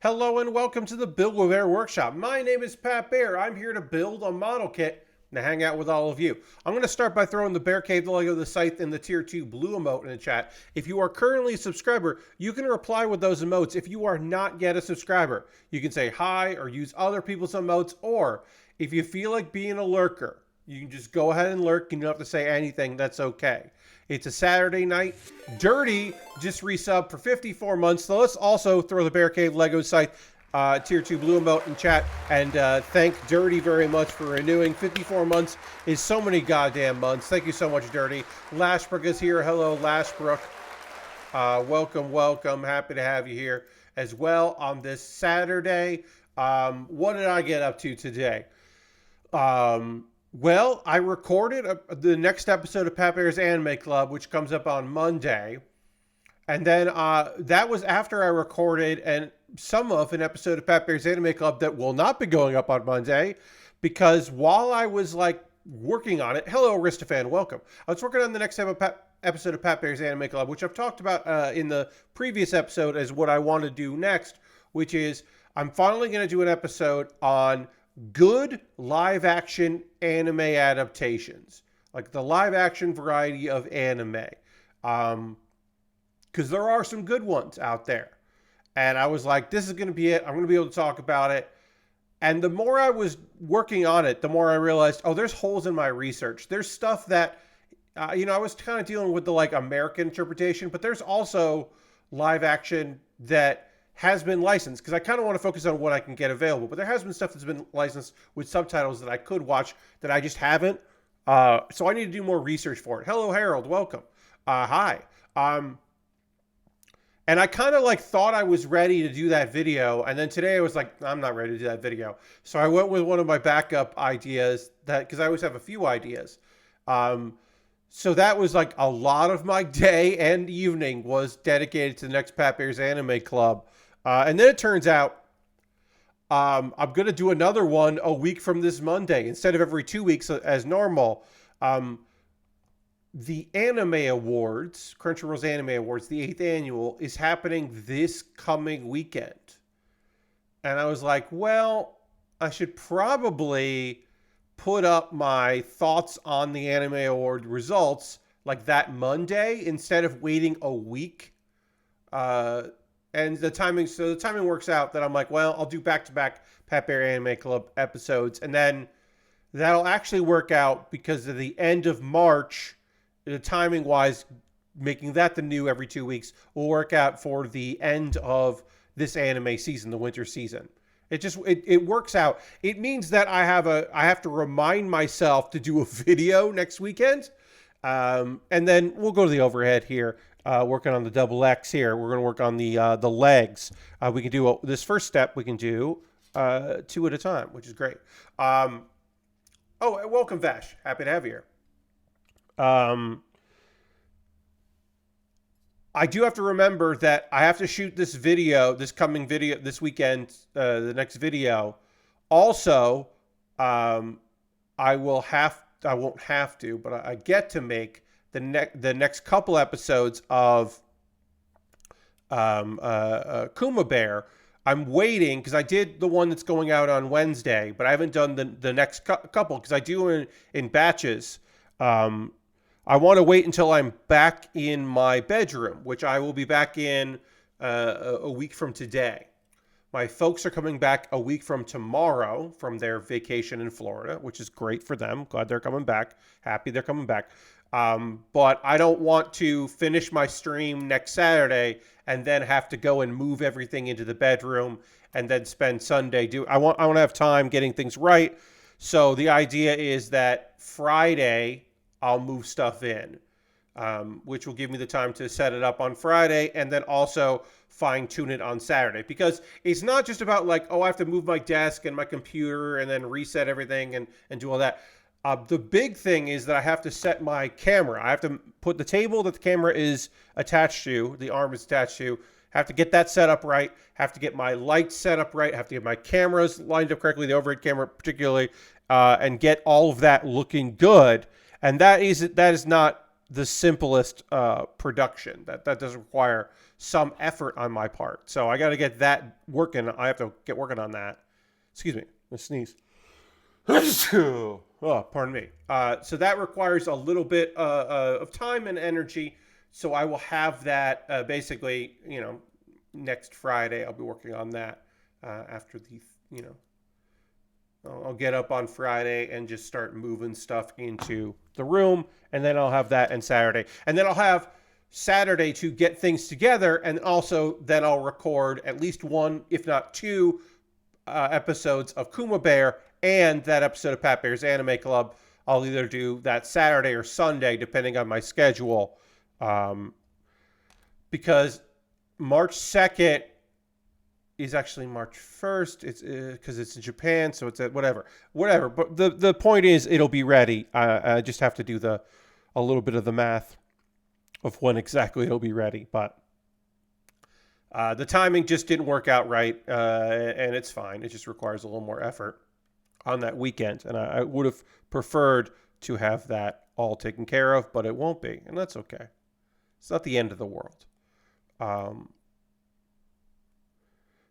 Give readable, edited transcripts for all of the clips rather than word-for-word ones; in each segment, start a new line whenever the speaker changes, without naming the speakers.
Hello and welcome to the Build with Baer Workshop. My name is Pat Baer. I'm here to build a model kit and to hang out with all of you. I'm going to start by throwing the Bear Cave, the Lego, the Scythe, and the Tier 2 blue emote in the chat. If you are currently a subscriber, you can reply with those emotes. If you are not yet a subscriber, you can say hi or use other people's emotes, or if you feel like being a lurker, you can just go ahead and lurk and you don't have to say anything. That's okay. It's a Saturday night. Dirty just resubbed for 54 months. So let's also throw the Bear Cave Lego Scythe Tier 2 blue emote in chat. And thank Dirty very much for renewing. 54 months is so many goddamn months. Thank you so much, Dirty. Lashbrook is here. Hello, Lashbrook. Welcome, welcome. Happy to have you here as well on this Saturday. What did I get up to today? Well, I recorded the next episode of Pat Baer's Anime Club, which comes up on Monday. And then that was after I recorded some of an episode of Pat Baer's Anime Club that will not be going up on Monday. Because while I was working on it, hello Aristofan, welcome. I was working on the next episode of Pat Baer's Anime Club, which I've talked about in the previous episode as what I want to do next, which is I'm finally going to do an episode on good live action anime adaptations, like the live action variety of anime, because there are some good ones out there. And I was like, this is going to be it. I'm going to be able to talk about it. And the more I was working on it, the more I realized, oh, there's holes in my research. There's stuff that I was kind of dealing with the American interpretation, but there's also live action that has been licensed, because I kind of want to focus on what I can get available. But there has been stuff that's been licensed with subtitles that I could watch that I just haven't. So I need to do more research for it. Hello, Harold. Welcome. Hi. And I kind of thought I was ready to do that video. And then today I was like, I'm not ready to do that video. So I went with one of my backup ideas, because I always have a few ideas. So that was a lot of my day and evening was dedicated to the next Pat Baer's Anime Club. And then it turns out I'm going to do another one a week from this Monday instead of every 2 weeks as normal. The Anime Awards, Crunchyroll's Anime Awards, the 8th annual, is happening this coming weekend. And I was like, well, I should probably put up my thoughts on the Anime Award results that Monday instead of waiting a week. And the timing works out that I'm like, well, I'll do back-to-back Pat Baer Anime Club episodes. And then that'll actually work out because of the end of March, the timing-wise, making that the new every 2 weeks will work out for the end of this anime season, the winter season. It works out. It means that I have to remind myself to do a video next weekend. And then we'll go to the overhead here. Working on the double X here. We're going to work on the legs. We can do this first step. We can do 2 at a time, which is great. Welcome, Vash. Happy to have you here. I do have to remember that I have to shoot this video, this weekend, the next video. Also, I won't have to, but I get to make the next couple episodes of Kuma Bear. I'm waiting because I did the one that's going out on Wednesday, but I haven't done the next couple because I do in batches. I want to wait until I'm back in my bedroom, which I will be back in a week from today. My folks are coming back a week from tomorrow from their vacation in Florida, which is great for them. Glad they're coming back. Happy they're coming back. But I don't want to finish my stream next Saturday and then have to go and move everything into the bedroom and then spend Sunday I want to have time getting things right. So the idea is that Friday I'll move stuff in, which will give me the time to set it up on Friday and then also fine tune it on Saturday, because it's not just about I have to move my desk and my computer and then reset everything and do all that. The big thing is that I have to set my camera. I have to put the table that the camera is attached to, the arm is attached to, have to get that set up right, have to get my lights set up right, have to get my cameras lined up correctly, the overhead camera particularly, and get all of that looking good. And that is not the simplest production. That does require some effort on my part. So I got to get that working. I have to get working on that. Excuse me, I sneeze. Oh, pardon me. So that requires a little bit of time and energy. So I will have that basically, next Friday. I'll be working on that after I'll get up on Friday and just start moving stuff into the room. And then I'll have that on Saturday. And then I'll have Saturday to get things together. And also then I'll record at least one, if not two, episodes of Kuma Bear and that episode of Pat Bear's Anime Club. I'll either do that Saturday or Sunday, depending on my schedule. Because March 2nd is actually March 1st. It's because it's in Japan, so it's at whatever. But the point is, it'll be ready. I just have to do a little bit of the math of when exactly it'll be ready. But the timing just didn't work out right, and it's fine. It just requires a little more effort on that weekend, and I would have preferred to have that all taken care of, but it won't be, and that's okay. It's not the end of the world.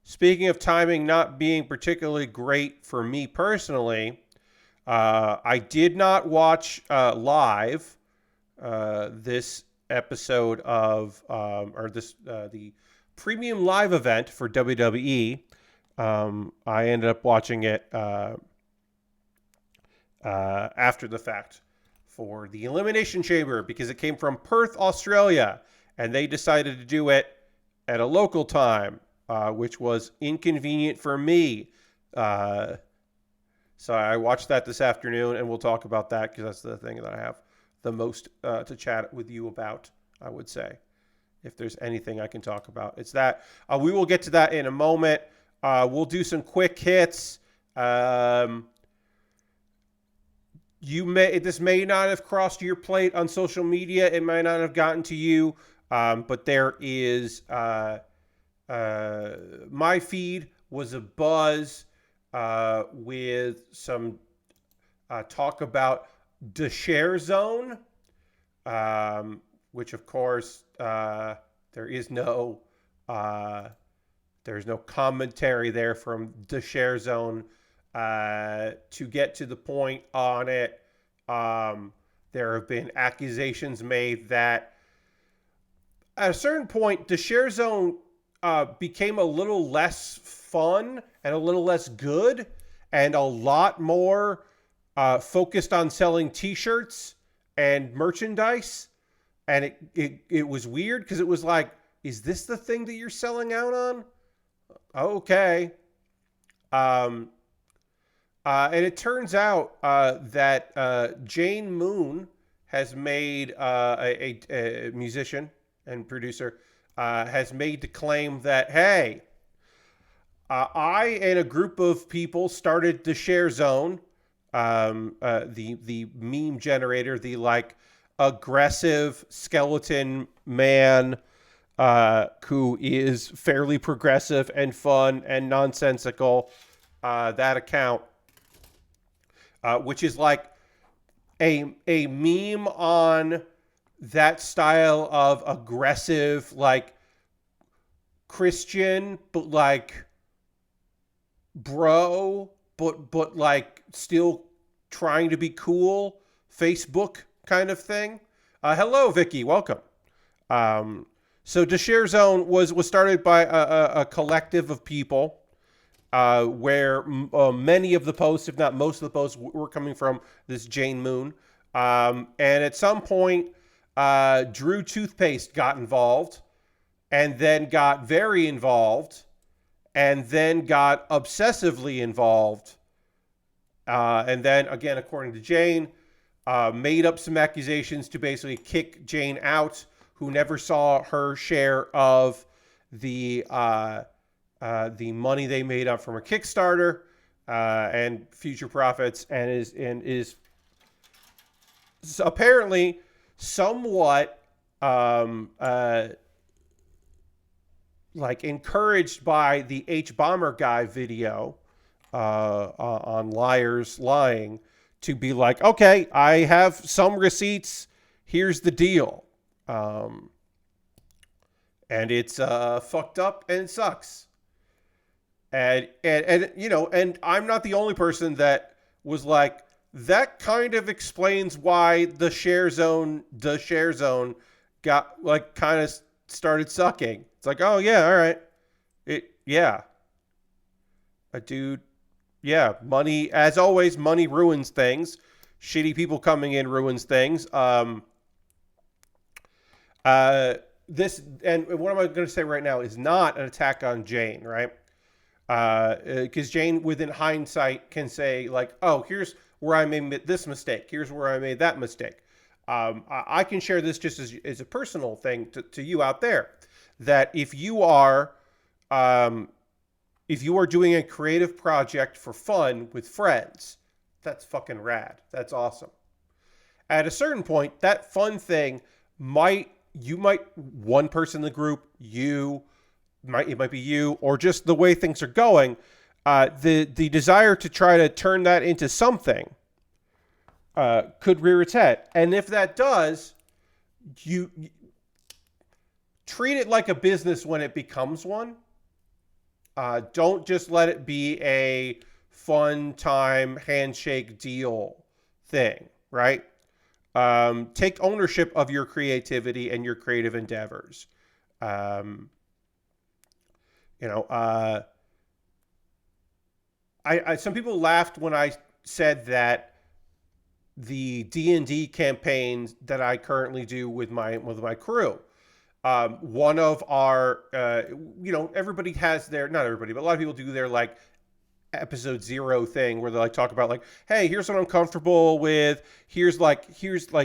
Speaking of timing not being particularly great for me personally, I did not watch live this episode of the premium live event for WWE. I ended up watching it after the fact for the Elimination Chamber because it came from Perth, Australia, and they decided to do it at a local time, which was inconvenient for me. So I watched that this afternoon, and we'll talk about that because that's the thing that I have the most to chat with you about, I would say. If there's anything I can talk about, it's that. We will get to that in a moment. We'll do some quick hits. This may not have crossed your plate on social media. It might not have gotten to you. But there is my feed was abuzz with some talk about the share zone, which of course there's no commentary there from the share zone to get to the point on it. There have been accusations made that at a certain point, the share zone became a little less fun and a little less good and a lot more focused on selling T-shirts and merchandise. And it was weird because it was like, is this the thing that you're selling out on? Okay. And it turns out that Jane Moon has made a musician and producer has made the claim that, hey, I and a group of people started the Share Zone, the meme generator, the aggressive skeleton man who is fairly progressive and fun and nonsensical. That account, which is like a meme on that style of aggressive, Christian, but bro, but still trying to be cool Facebook kind of thing. Hello, Vicky. Welcome. So the Share Zone was started by a collective of people where many of the posts, if not most of the posts, were coming from this Jane Moon. And at some point, Drew Toothpaste got involved and then got very involved and then got obsessively involved. And then, again, according to Jane, made up some accusations to basically kick Jane out, who never saw her share of the money they made up from a Kickstarter and future profits, and is apparently somewhat encouraged by the H Bomber guy video on Liars Lying to be like, okay, I have some receipts. Here's the deal. and it's fucked up and it sucks. And you know, and I'm not the only person that was like, that kind of explains why the share zone got like kind of started sucking. It's like, oh yeah, all right. Yeah. A dude, yeah, money, as always, money ruins things. Shitty people coming in ruins things. This, and what am I going to say right now is not an attack on Jane, right? Because Jane, within hindsight, can say like, "Oh, here's where I made this mistake. Here's where I made that mistake." I can share this just as a personal thing to you out there, that if you are doing a creative project for fun with friends, that's fucking rad. That's awesome. At a certain point, that fun thing one person in the group, it might be you, or just the way things are going, the desire to try to turn that into something could rear its head. And if that does, you treat it like a business when it becomes one. Don't just let it be a fun time handshake deal thing, right? Take ownership of your creativity and your creative endeavors. You know, some people laughed when I said that the D&D campaigns that I currently do with my crew, one of our, you know, everybody has their, not everybody, but a lot of people do their like episode 0 thing where they like talk about like, hey, here's what I'm comfortable with. Here's like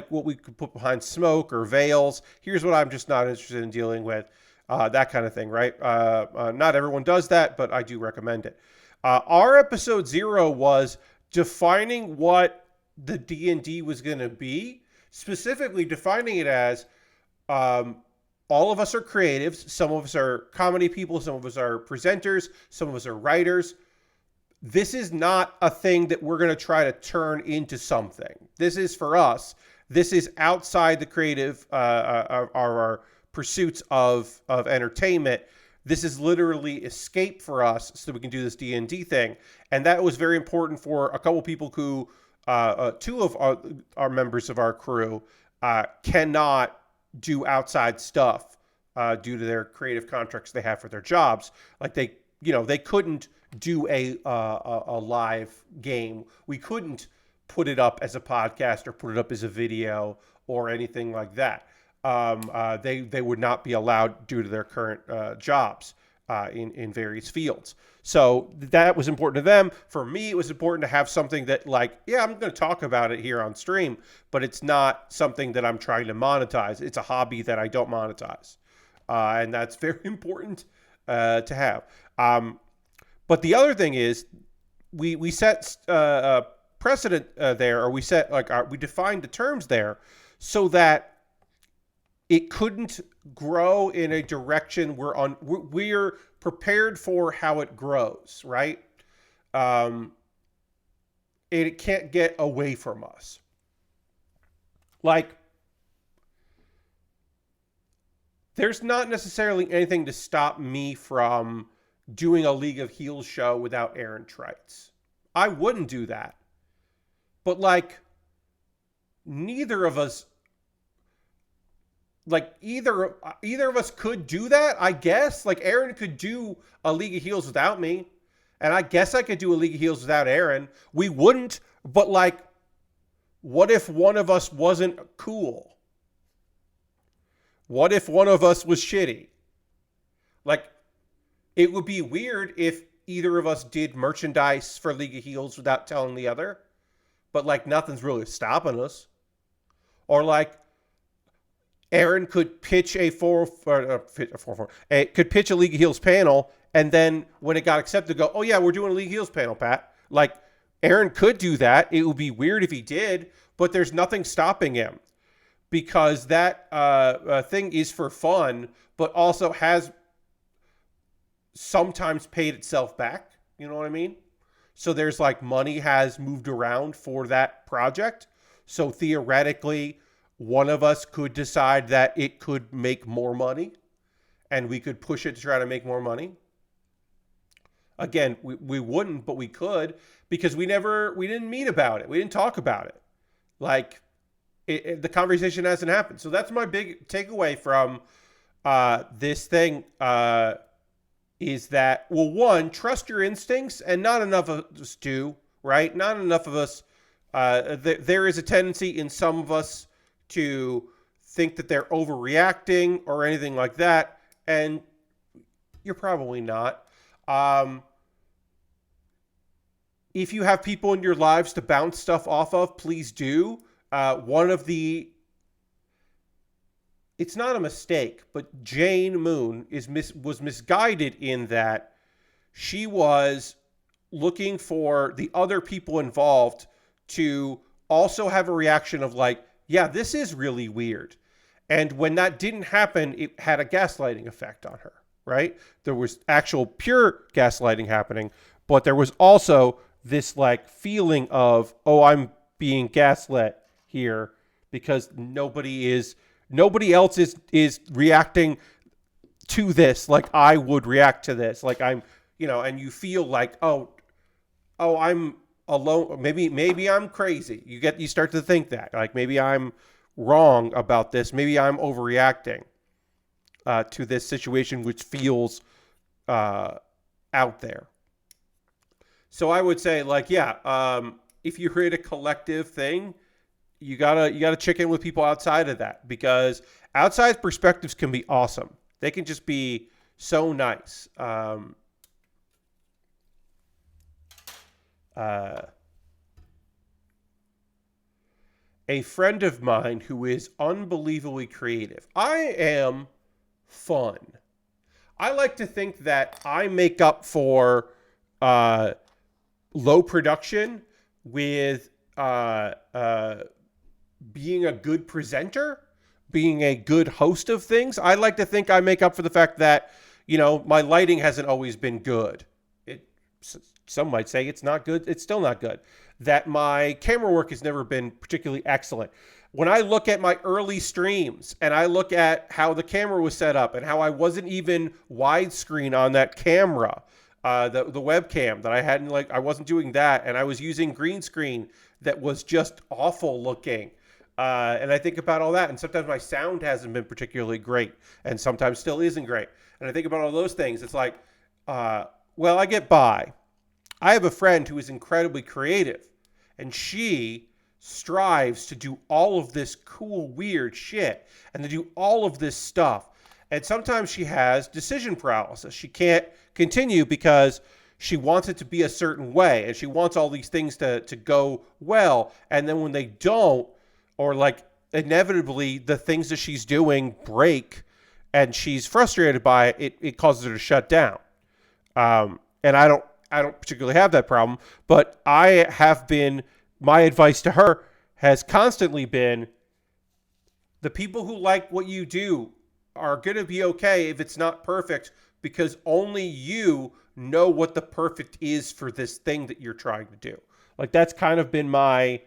what we could put behind smoke or veils. Here's what I'm just not interested in dealing with. That kind of thing, right? Not everyone does that, but I do recommend it. Our episode 0 was defining what the D&D was going to be, specifically defining it as all of us are creatives. Some of us are comedy people. Some of us are presenters. Some of us are writers. This is not a thing that we're going to try to turn into something. This is for us. This is outside the creative, our pursuits of entertainment. This is literally escape for us so that we can do this D&D thing. And that was very important for a couple people who, 2 of our members of our crew cannot do outside stuff due to their creative contracts they have for their jobs. Like they couldn't do a live game. We couldn't put it up as a podcast or put it up as a video or anything like that. They would not be allowed due to their current jobs in various fields. So that was important to them. For me, it was important to have something that, like, yeah, I'm going to talk about it here on stream, but it's not something that I'm trying to monetize. It's a hobby that I don't monetize. And that's very important to have. But the other thing is we set precedent there, or we set we defined the terms there so that it couldn't grow in a direction we're prepared for how it grows, right? It can't get away from us. Like, there's not necessarily anything to stop me from doing a League of Heels show without Aaron Trites. I wouldn't do that. But like, neither of us, like either of us could do that, I guess. Like, Aaron could do a League of Heels without me, and I guess I could do a League of Heels without Aaron. We wouldn't, but like, what if one of us wasn't cool? What if one of us was shitty? Like, it would be weird if either of us did merchandise for League of Heels without telling the other, but like, nothing's really stopping us. Or like, Aaron could pitch could pitch a League of Heels panel, and then when it got accepted, go, oh yeah, we're doing a League of Heels panel, Pat. Like, Aaron could do that. It would be weird if he did, but there's nothing stopping him, because that thing is for fun, but also has sometimes paid itself back. You know what I mean? So there's like, money has moved around for that project. So theoretically, one of us could decide that it could make more money, and we could push it to try to make more money. Again, we wouldn't, but we could, because we didn't meet about it. We didn't talk about it. Like, the conversation hasn't happened. So that's my big takeaway from this thing, is that, well, one, trust your instincts, and not enough of us do, right? Not enough of us. There is a tendency in some of us to think that they're overreacting or anything like that, and you're probably not. If you have people in your lives to bounce stuff off of, please do. It's not a mistake, but Jane Moon was misguided in that she was looking for the other people involved to also have a reaction of like, yeah, this is really weird. And when that didn't happen, it had a gaslighting effect on her, right? There was actual pure gaslighting happening, but there was also this like feeling of, oh, I'm being gaslit here because nobody else is reacting to this like I would react to this. Like I'm, and you feel like, oh, I'm alone. Maybe I'm crazy. You start to think that like maybe I'm wrong about this. Maybe I'm overreacting to this situation, which feels out there. So I would say like, yeah, if you're in a collective thing, you gotta check in with people outside of that, because outside perspectives can be awesome. They can just be so nice. A friend of mine who is unbelievably creative. I am fun. I like to think that I make up for low production with being a good presenter, being a good host of things. I like to think I make up for the fact that, my lighting hasn't always been good. Some might say it's not good. It's still not good. That my camera work has never been particularly excellent. When I look at my early streams and I look at how the camera was set up and how I wasn't even widescreen on that camera, the webcam that I hadn't, I wasn't doing that, and I was using green screen that was just awful looking. And I think about all that, and sometimes my sound hasn't been particularly great, and sometimes still isn't great. And I think about all those things. It's like, well, I get by. I have a friend who is incredibly creative, and she strives to do all of this cool, weird shit, and to do all of this stuff. And sometimes she has decision paralysis. She can't continue because she wants it to be a certain way, and she wants all these things to go well. And then when they don't, or inevitably the things that she's doing break and she's frustrated by it, it causes her to shut down. And I don't particularly have that problem, but my advice to her has constantly been, the people who like what you do are going to be okay if it's not perfect, because only you know what the perfect is for this thing that you're trying to do. That's kind of been my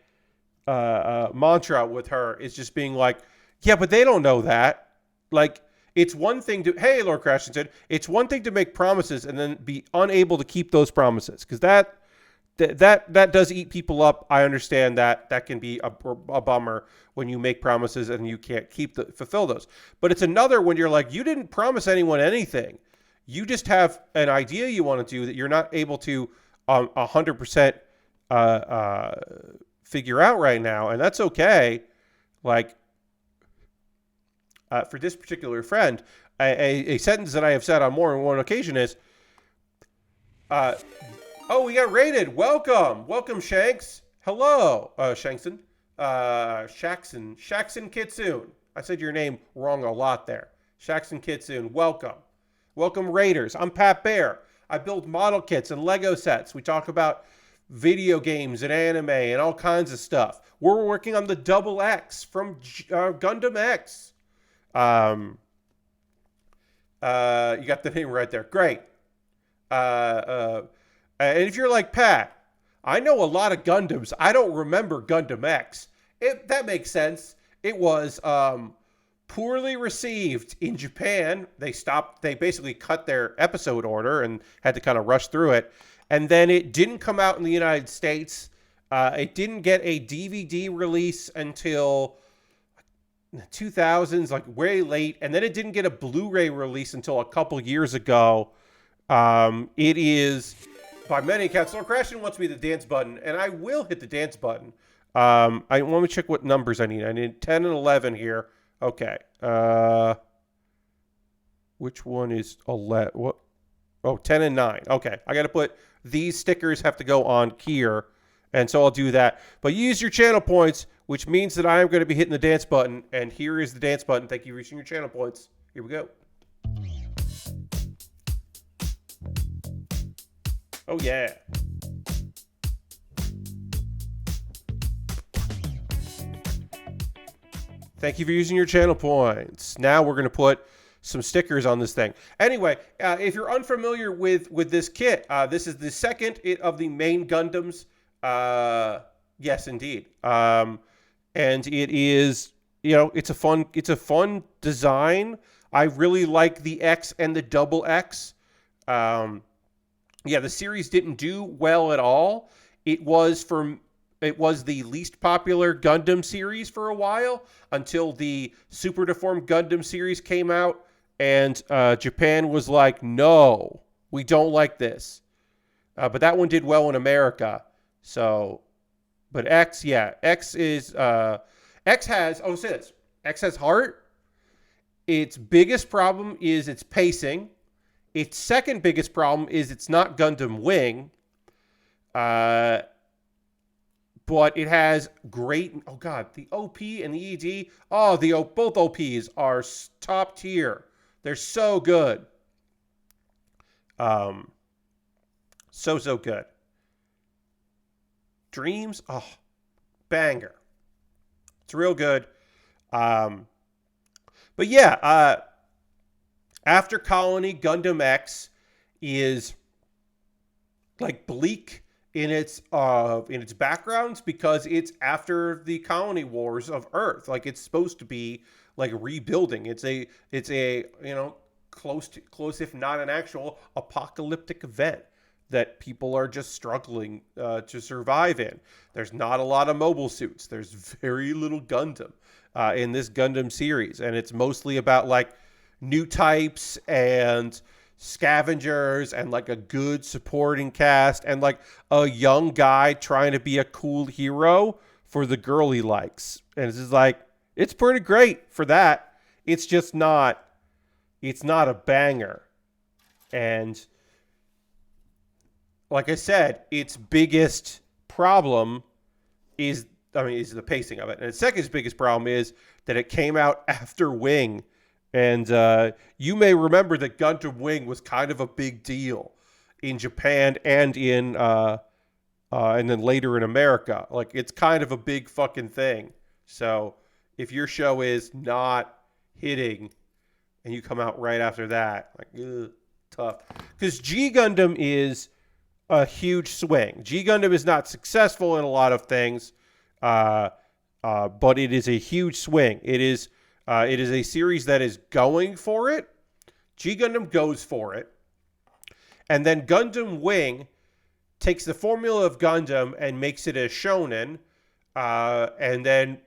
mantra with her, is just being like, yeah, but they don't know that. It's one thing to, hey, Lord Crashington, it's one thing to make promises and then be unable to keep those promises, because that does eat people up. I understand that can be a bummer when you make promises and you can't fulfill those. But it's another when you're like, you didn't promise anyone anything. You just have an idea you want to do that you're not able to 100% figure out right now, and that's okay. For this particular friend, a sentence that I have said on more than one occasion is, oh, we got raided. Welcome, Shanks. Hello, Shankson. Shaxon Kitsune. I said your name wrong a lot there. Shaxon Kitsune, welcome. Welcome, Raiders. I'm Pat Baer. I build model kits and Lego sets. We talk about video games and anime and all kinds of stuff. We're working on the Double X from Gundam X. You got the name right there. Great. And if you're like, Pat, I know a lot of Gundams. I don't remember Gundam X. That makes sense. It was poorly received in Japan. They basically cut their episode order and had to kind of rush through it. And then it didn't come out in the United States. It didn't get a DVD release until 2000s, like way late. And then it didn't get a Blu-ray release until a couple years ago. It is, by many accounts, so Crashing wants me to dance button, and I will hit the dance button. I want to check what numbers I need. I need 10 and 11 here. Okay. Which one is 11? What? Oh, 10 and 9. Okay. I got to put these stickers have to go on here. And so I'll do that. But use your channel points, which means that I am going to be hitting the dance button. And here is the dance button. Thank you for using your channel points. Here we go. Oh, yeah. Thank you for using your channel points. Now we're going to put some stickers on this thing. Anyway, if you're unfamiliar with this kit, this is the second of the main Gundams. Yes, indeed. And it is, it's a fun design. I really like the X and the Double X. Yeah, the series didn't do well at all. It was the least popular Gundam series for a while until the Super Deformed Gundam series came out, and Japan was like, no, we don't like this. But that one did well in America. So, but X has, say this, X has heart. Its biggest problem is its pacing. Its second biggest problem is it's not Gundam Wing. But it has great, oh God, the OP and the ED. Oh, both OPs are top tier. They're so good. So good. Dreams, oh, banger. It's real good. But yeah, After Colony, Gundam X is like bleak in its backgrounds because it's after the colony wars of Earth. Like, it's supposed to be like rebuilding. It's a close if not an actual apocalyptic event that people are just struggling to survive in. There's not a lot of mobile suits. There's very little Gundam in this Gundam series, and it's mostly about like new types and scavengers and like a good supporting cast and like a young guy trying to be a cool hero for the girl he likes. And it's just like, it's pretty great for that. It's just not, it's not a banger. And like I said, its biggest problem is the pacing of it. And its second biggest problem is that it came out after Wing. And you may remember that Gundam Wing was kind of a big deal in Japan and and then later in America. Like, it's kind of a big fucking thing. So if your show is not hitting and you come out right after that, like, tough. Because G Gundam is a huge swing. G Gundam is not successful in a lot of things, but it is a huge swing. It is a series that is going for it. G Gundam goes for it. And then Gundam Wing takes the formula of Gundam and makes it a shonen, and then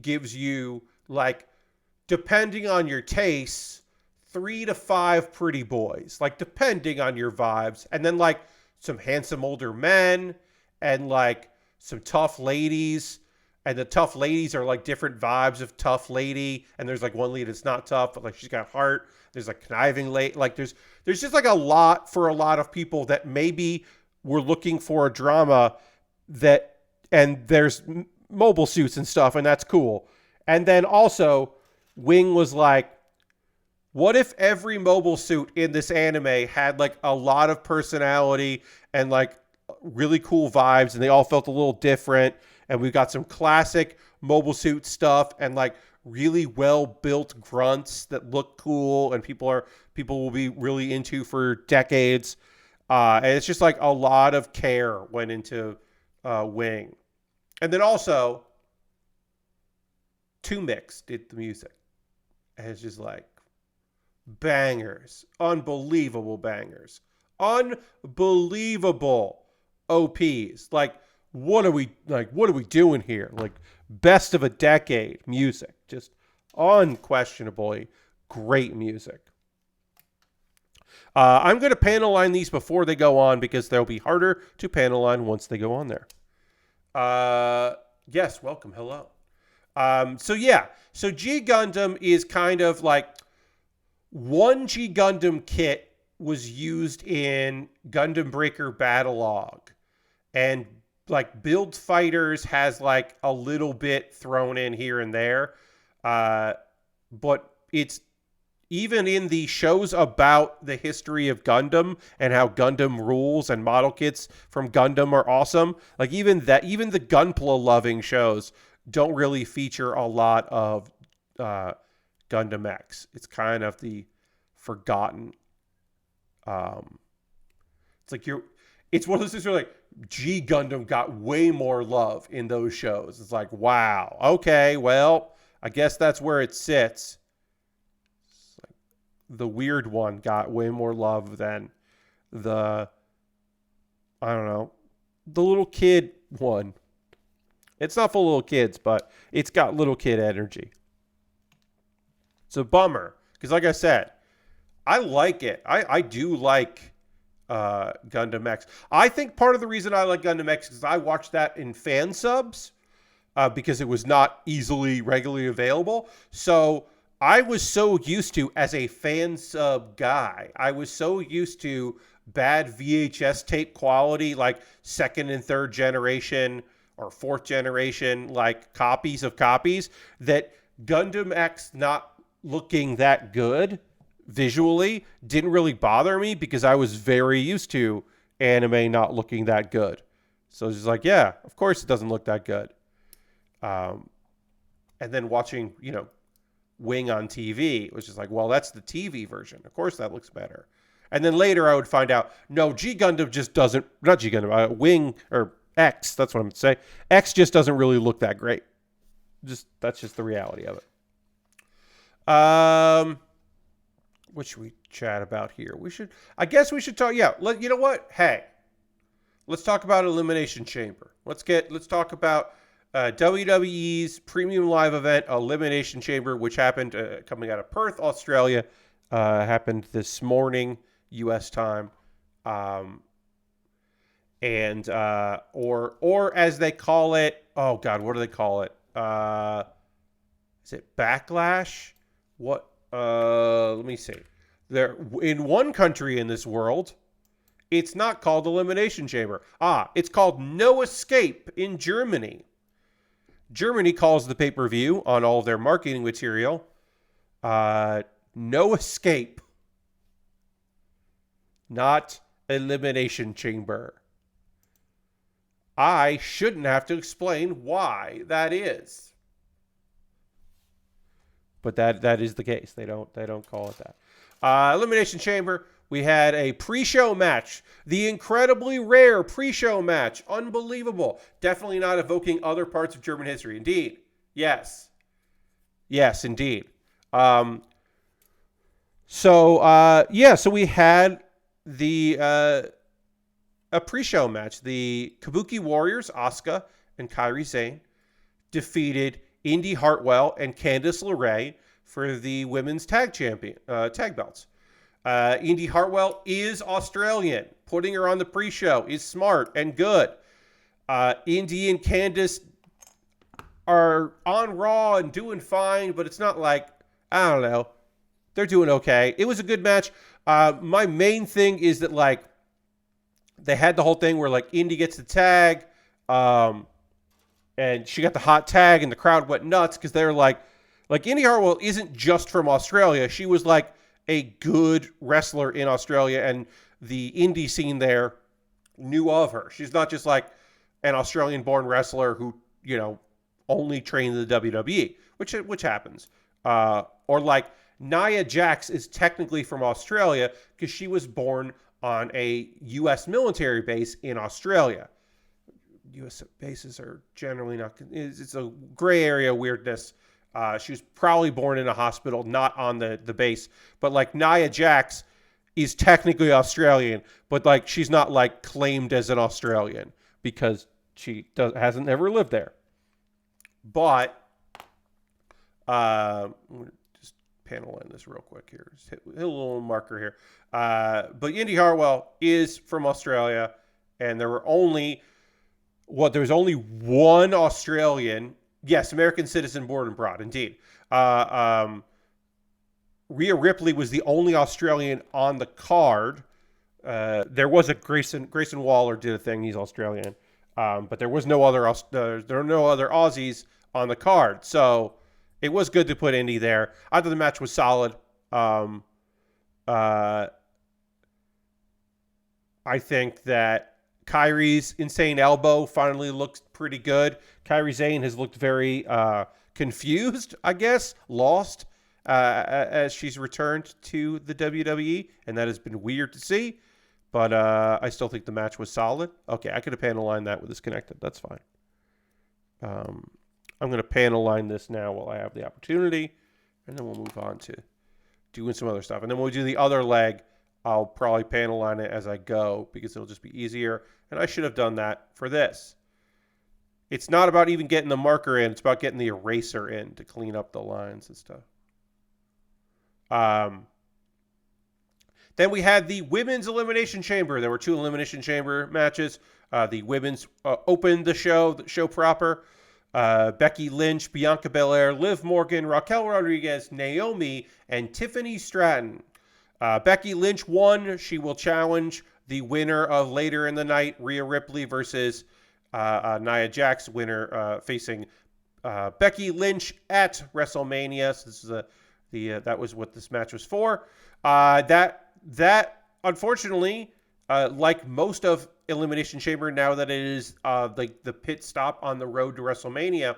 gives you, like, depending on your tastes, 3 to 5 pretty boys, like, depending on your vibes. And then, like, some handsome older men and, like, some tough ladies. And the tough ladies are like different vibes of tough lady. And there's like one lady that's not tough, but like she's got heart. There's like conniving lady. Like there's just like a lot for a lot of people that maybe were looking for a drama and there's mobile suits and stuff, and that's cool. And then also Wing was like, what if every mobile suit in this anime had like a lot of personality and like really cool vibes, and they all felt a little different. And we've got some classic mobile suit stuff and like really well-built grunts that look cool and people will be really into for decades. And it's just like a lot of care went into Wing. And then also, 2 Mix did the music. And it's just like bangers, unbelievable bangers, unbelievable OPs. Like, what are we doing here? Like, best of a decade music, just unquestionably great music. I'm going to panel line these before they go on because they'll be harder to panel line once they go on there. Yes, welcome, hello. So G Gundam is kind of like one G Gundam kit was used in Gundam Breaker Battlelog, and like Build Fighters has like a little bit thrown in here and there, but it's even in the shows about the history of Gundam and how Gundam rules and model kits from Gundam are awesome. Like even the Gunpla loving shows don't really feature a lot of Gundam X. It's kind of the forgotten. It's one of those things where like G Gundam got way more love in those shows. It's like, wow, okay, well, I guess that's where it sits. The weird one got way more love than the little kid one. It's not for little kids, but it's got little kid energy. It's a bummer because, like I said, I like it. I do like Gundam X. I think part of the reason I like Gundam X is I watched that in fan subs because it was not regularly available. So I was so used to, as a fan sub guy, I was so used to bad VHS tape quality, like second and third generation or fourth generation, like copies of copies, that Gundam X not looking that good visually didn't really bother me because I was very used to anime not looking that good. So it's just like, yeah, of course it doesn't look that good. And then watching, Wing on TV, it was just like, well, that's the TV version. Of course that looks better. And then later I would find out, no, G Gundam just doesn't, not G Gundam, Wing or X, that's what I'm going to say. X just doesn't really look that great. That's just the reality of it. What should we chat about here? I guess we should talk. Yeah. You know what? Hey, let's talk about Elimination Chamber. Let's talk about WWE's premium live event, Elimination Chamber, which happened coming out of Perth, Australia. Happened this morning, U.S. time. Or as they call it, oh God, what do they call it? Is it Backlash? What? Let me see. There, in one country in this world, it's not called Elimination Chamber. It's called No Escape in Germany. Germany calls the pay-per-view on all of their marketing material No Escape, not Elimination Chamber. I shouldn't have to explain why that is. But that is the case. They don't call it that. Elimination Chamber. We had a pre-show match. The incredibly rare pre-show match. Unbelievable. Definitely not evoking other parts of German history. Indeed. Yes. Yes, indeed. So we had a pre-show match. The Kabuki Warriors, Asuka and Kairi Sane, defeated Indy Hartwell and Candice LeRae for the women's tag belts. Indy Hartwell is Australian. Putting her on the pre-show is smart and good. Indy and Candice are on Raw and doing fine, but it's not like, I don't know. They're doing okay. It was a good match. My main thing is that, like, they had the whole thing where, like, Indy gets the tag, and she got the hot tag, and the crowd went nuts because they're like Indy Hartwell isn't just from Australia. She was like a good wrestler in Australia, and the indie scene there knew of her. She's not just like an Australian-born wrestler who, only trained in the WWE, which happens. Or like Nia Jax is technically from Australia because she was born on a U.S. military base in Australia. U.S. bases are generally not... It's a gray area weirdness. She was probably born in a hospital, not on the base. But like Nia Jax is technically Australian, but like she's not like claimed as an Australian because she hasn't ever lived there. But I'm gonna just panel in this real quick here. Just hit a little marker here. But Indy Hartwell is from Australia, and there was only one Australian. Yes, American citizen, born and brought, indeed. Rhea Ripley was the only Australian on the card. There was a Grayson Waller did a thing. He's Australian, but there was no other. There were no other Aussies on the card, so it was good to put Indy there. I thought the match was solid. I think that Kairi's insane elbow finally looks pretty good. Kairi Sane has looked very confused, I guess, lost as she's returned to the WWE, and that has been weird to see. But I still think the match was solid. Okay, I could have panel lined that with this connected. That's fine. I'm going to panel line this now while I have the opportunity, and then we'll move on to doing some other stuff. And then when we do the other leg, I'll probably panel line it as I go because it'll just be easier. And I should have done that for this. It's not about even getting the marker in. It's about getting the eraser in to clean up the lines and stuff. Then we had the Women's Elimination Chamber. There were 2 Elimination Chamber matches. The women's opened the show proper. Becky Lynch, Bianca Belair, Liv Morgan, Raquel Rodriguez, Naomi, and Tiffany Stratton. Becky Lynch won. She will challenge the winner of later in the night, Rhea Ripley versus Nia Jax, winner facing Becky Lynch at WrestleMania. So this is that was what this match was for. That unfortunately, like most of Elimination Chamber, now that it is like the pit stop on the road to WrestleMania,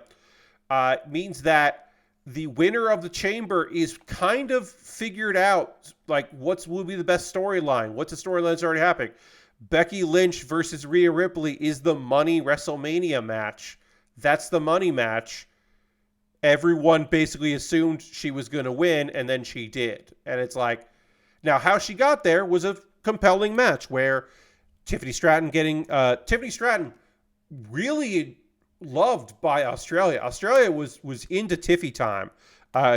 means that the winner of the chamber is kind of figured out, like what will be the best storyline. What's the storyline that's already happening? Becky Lynch versus Rhea Ripley is the money WrestleMania match. That's the money match. Everyone basically assumed she was going to win, and then she did. And it's like, now how she got there was a compelling match where Tiffany Stratton really loved by Australia. Australia was into Tiffy time.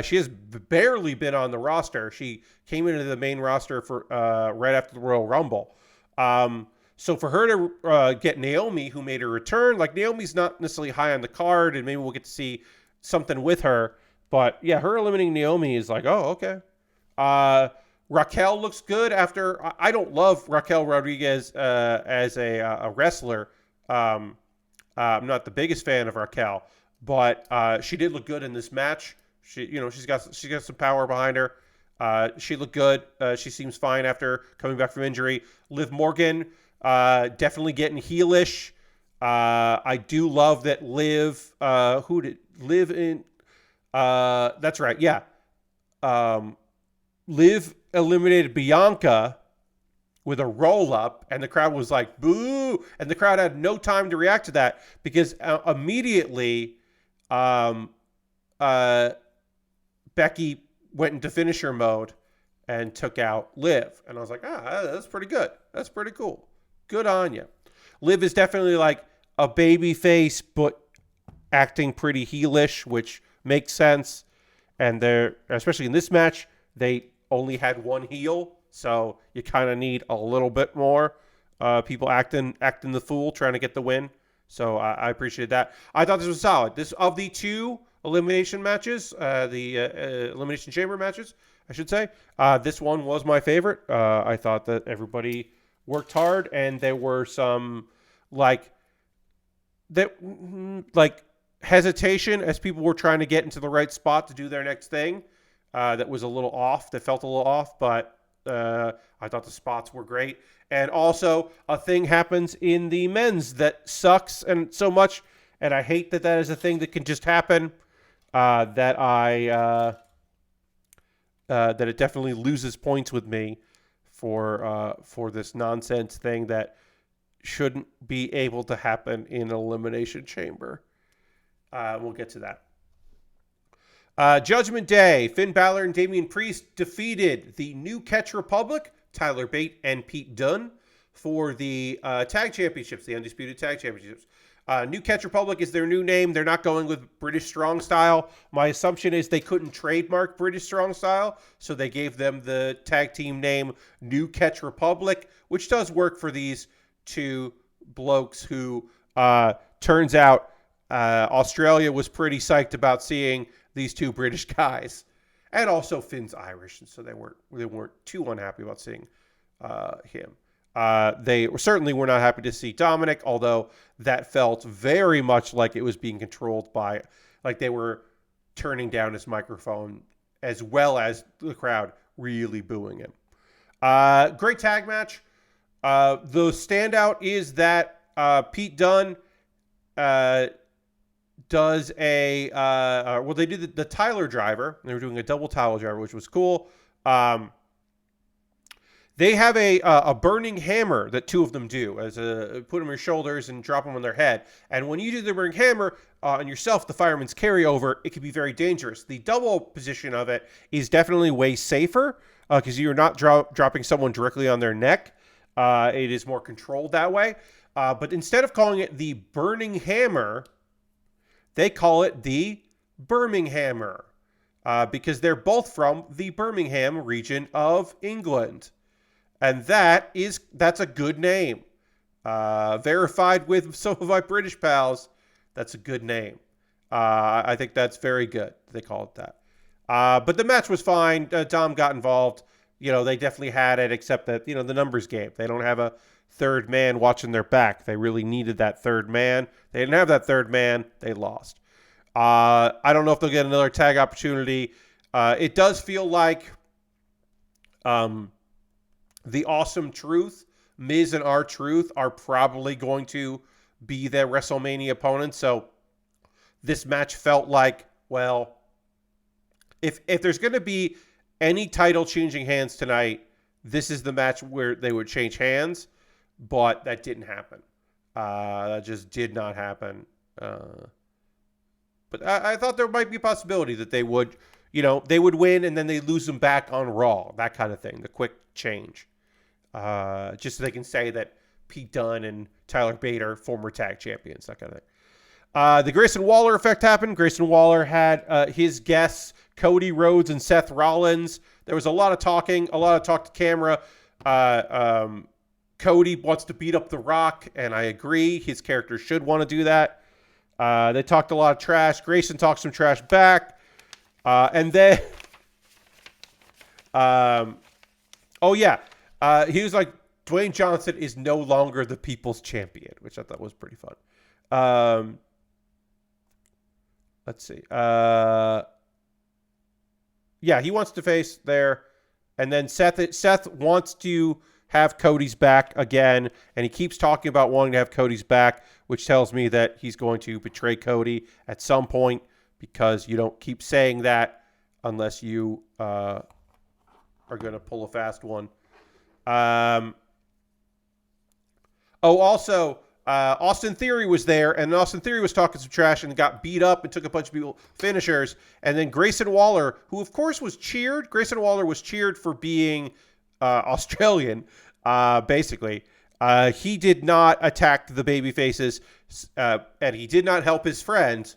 She has barely been on the roster. She came into the main roster for right after the Royal Rumble. So for her to get Naomi, who made her return, like Naomi's not necessarily high on the card, and maybe we'll get to see something with her. But yeah, her eliminating Naomi is like, oh, okay. Raquel looks good after. I don't love Raquel Rodriguez as a wrestler. I'm not the biggest fan of Raquel, but she did look good in this match. She's got some power behind her. She looked good. She seems fine after coming back from injury. Liv Morgan definitely getting heelish. I do love that Liv. Who did Liv in? That's right. Yeah. Liv eliminated Bianca with a roll-up, and the crowd was like, boo! And the crowd had no time to react to that because immediately Becky went into finisher mode and took out Liv. And I was like, that's pretty good. That's pretty cool. Good on you. Liv is definitely like a baby face, but acting pretty heelish, which makes sense. And they're, especially in this match, they only had one heel, so you kind of need a little bit more people acting the fool, trying to get the win. So I appreciate that. I thought this was solid. This of the 2 elimination matches, the elimination chamber matches, I should say. This one was my favorite. I thought that everybody worked hard, and there were some hesitation as people were trying to get into the right spot to do their next thing. That was a little off. That felt a little off, but I thought the spots were great. And also, a thing happens in the men's that sucks and so much, and I hate that is a thing that can just happen. That it definitely loses points with me for this nonsense thing that shouldn't be able to happen in an elimination chamber. We'll get to that. Judgment Day, Finn Balor and Damian Priest defeated the New Catch Republic, Tyler Bate and Pete Dunne, for the tag championships, the Undisputed Tag Championships. New Catch Republic is their new name. They're not going with British Strong Style. My assumption is they couldn't trademark British Strong Style, so they gave them the tag team name New Catch Republic, which does work for these two blokes who, turns out, Australia was pretty psyched about seeing these two British guys. And also Finn's Irish, and so they weren't too unhappy about seeing him. They certainly were not happy to see Dominic, although that felt very much like it was being controlled by, like they were turning down his microphone, as well as the crowd really booing him. Great tag match. The standout is that Pete Dunne does they did the Tyler driver. They were doing a double Tyler driver, which was cool. They have a burning hammer that two of them do, as put them on your shoulders and drop them on their head. And when you do the burning hammer on yourself, the fireman's carryover, it can be very dangerous. The double position of it is definitely way safer because you're not dropping someone directly on their neck. It is more controlled that way. But instead of calling it the burning hammer, they call it the Birminghammer because they're both from the Birmingham region of England. And that's a good name. Verified with some of my British pals, that's a good name. I think that's very good. They call it that. But the match was fine. Dom got involved. They definitely had it, except that, the numbers game. They don't have a third man watching their back. They really needed that third man. They didn't have that third man. They lost. I don't know if they'll get another tag opportunity. It does feel like the Awesome Truth, Miz and R-Truth, are probably going to be their WrestleMania opponents. So this match felt like, well, if there's going to be any title changing hands tonight, this is the match where they would change hands. But that didn't happen. That just did not happen. But I thought there might be a possibility that they would win and then they lose them back on Raw. That kind of thing. The quick change. Just so they can say that Pete Dunne and Tyler Bate are former tag champions, that kind of thing. The Grayson Waller effect happened. Grayson Waller had his guests, Cody Rhodes and Seth Rollins. There was a lot of talking, a lot of talk to camera. Cody wants to beat up The Rock, and I agree. His character should want to do that. They talked a lot of trash. Grayson talked some trash back. And then... he was like, Dwayne Johnson is no longer the people's champion, which I thought was pretty fun. Let's see. He wants to face there. And then Seth wants to have Cody's back again, and he keeps talking about wanting to have Cody's back, which tells me that he's going to betray Cody at some point, because you don't keep saying that unless you are going to pull a fast one. Also, Austin Theory was there, and Austin Theory was talking some trash and got beat up and took a bunch of people finishers. And then Grayson Waller, who of course was cheered. Grayson Waller was cheered for being Australian, basically. He did not attack the baby faces, and he did not help his friend,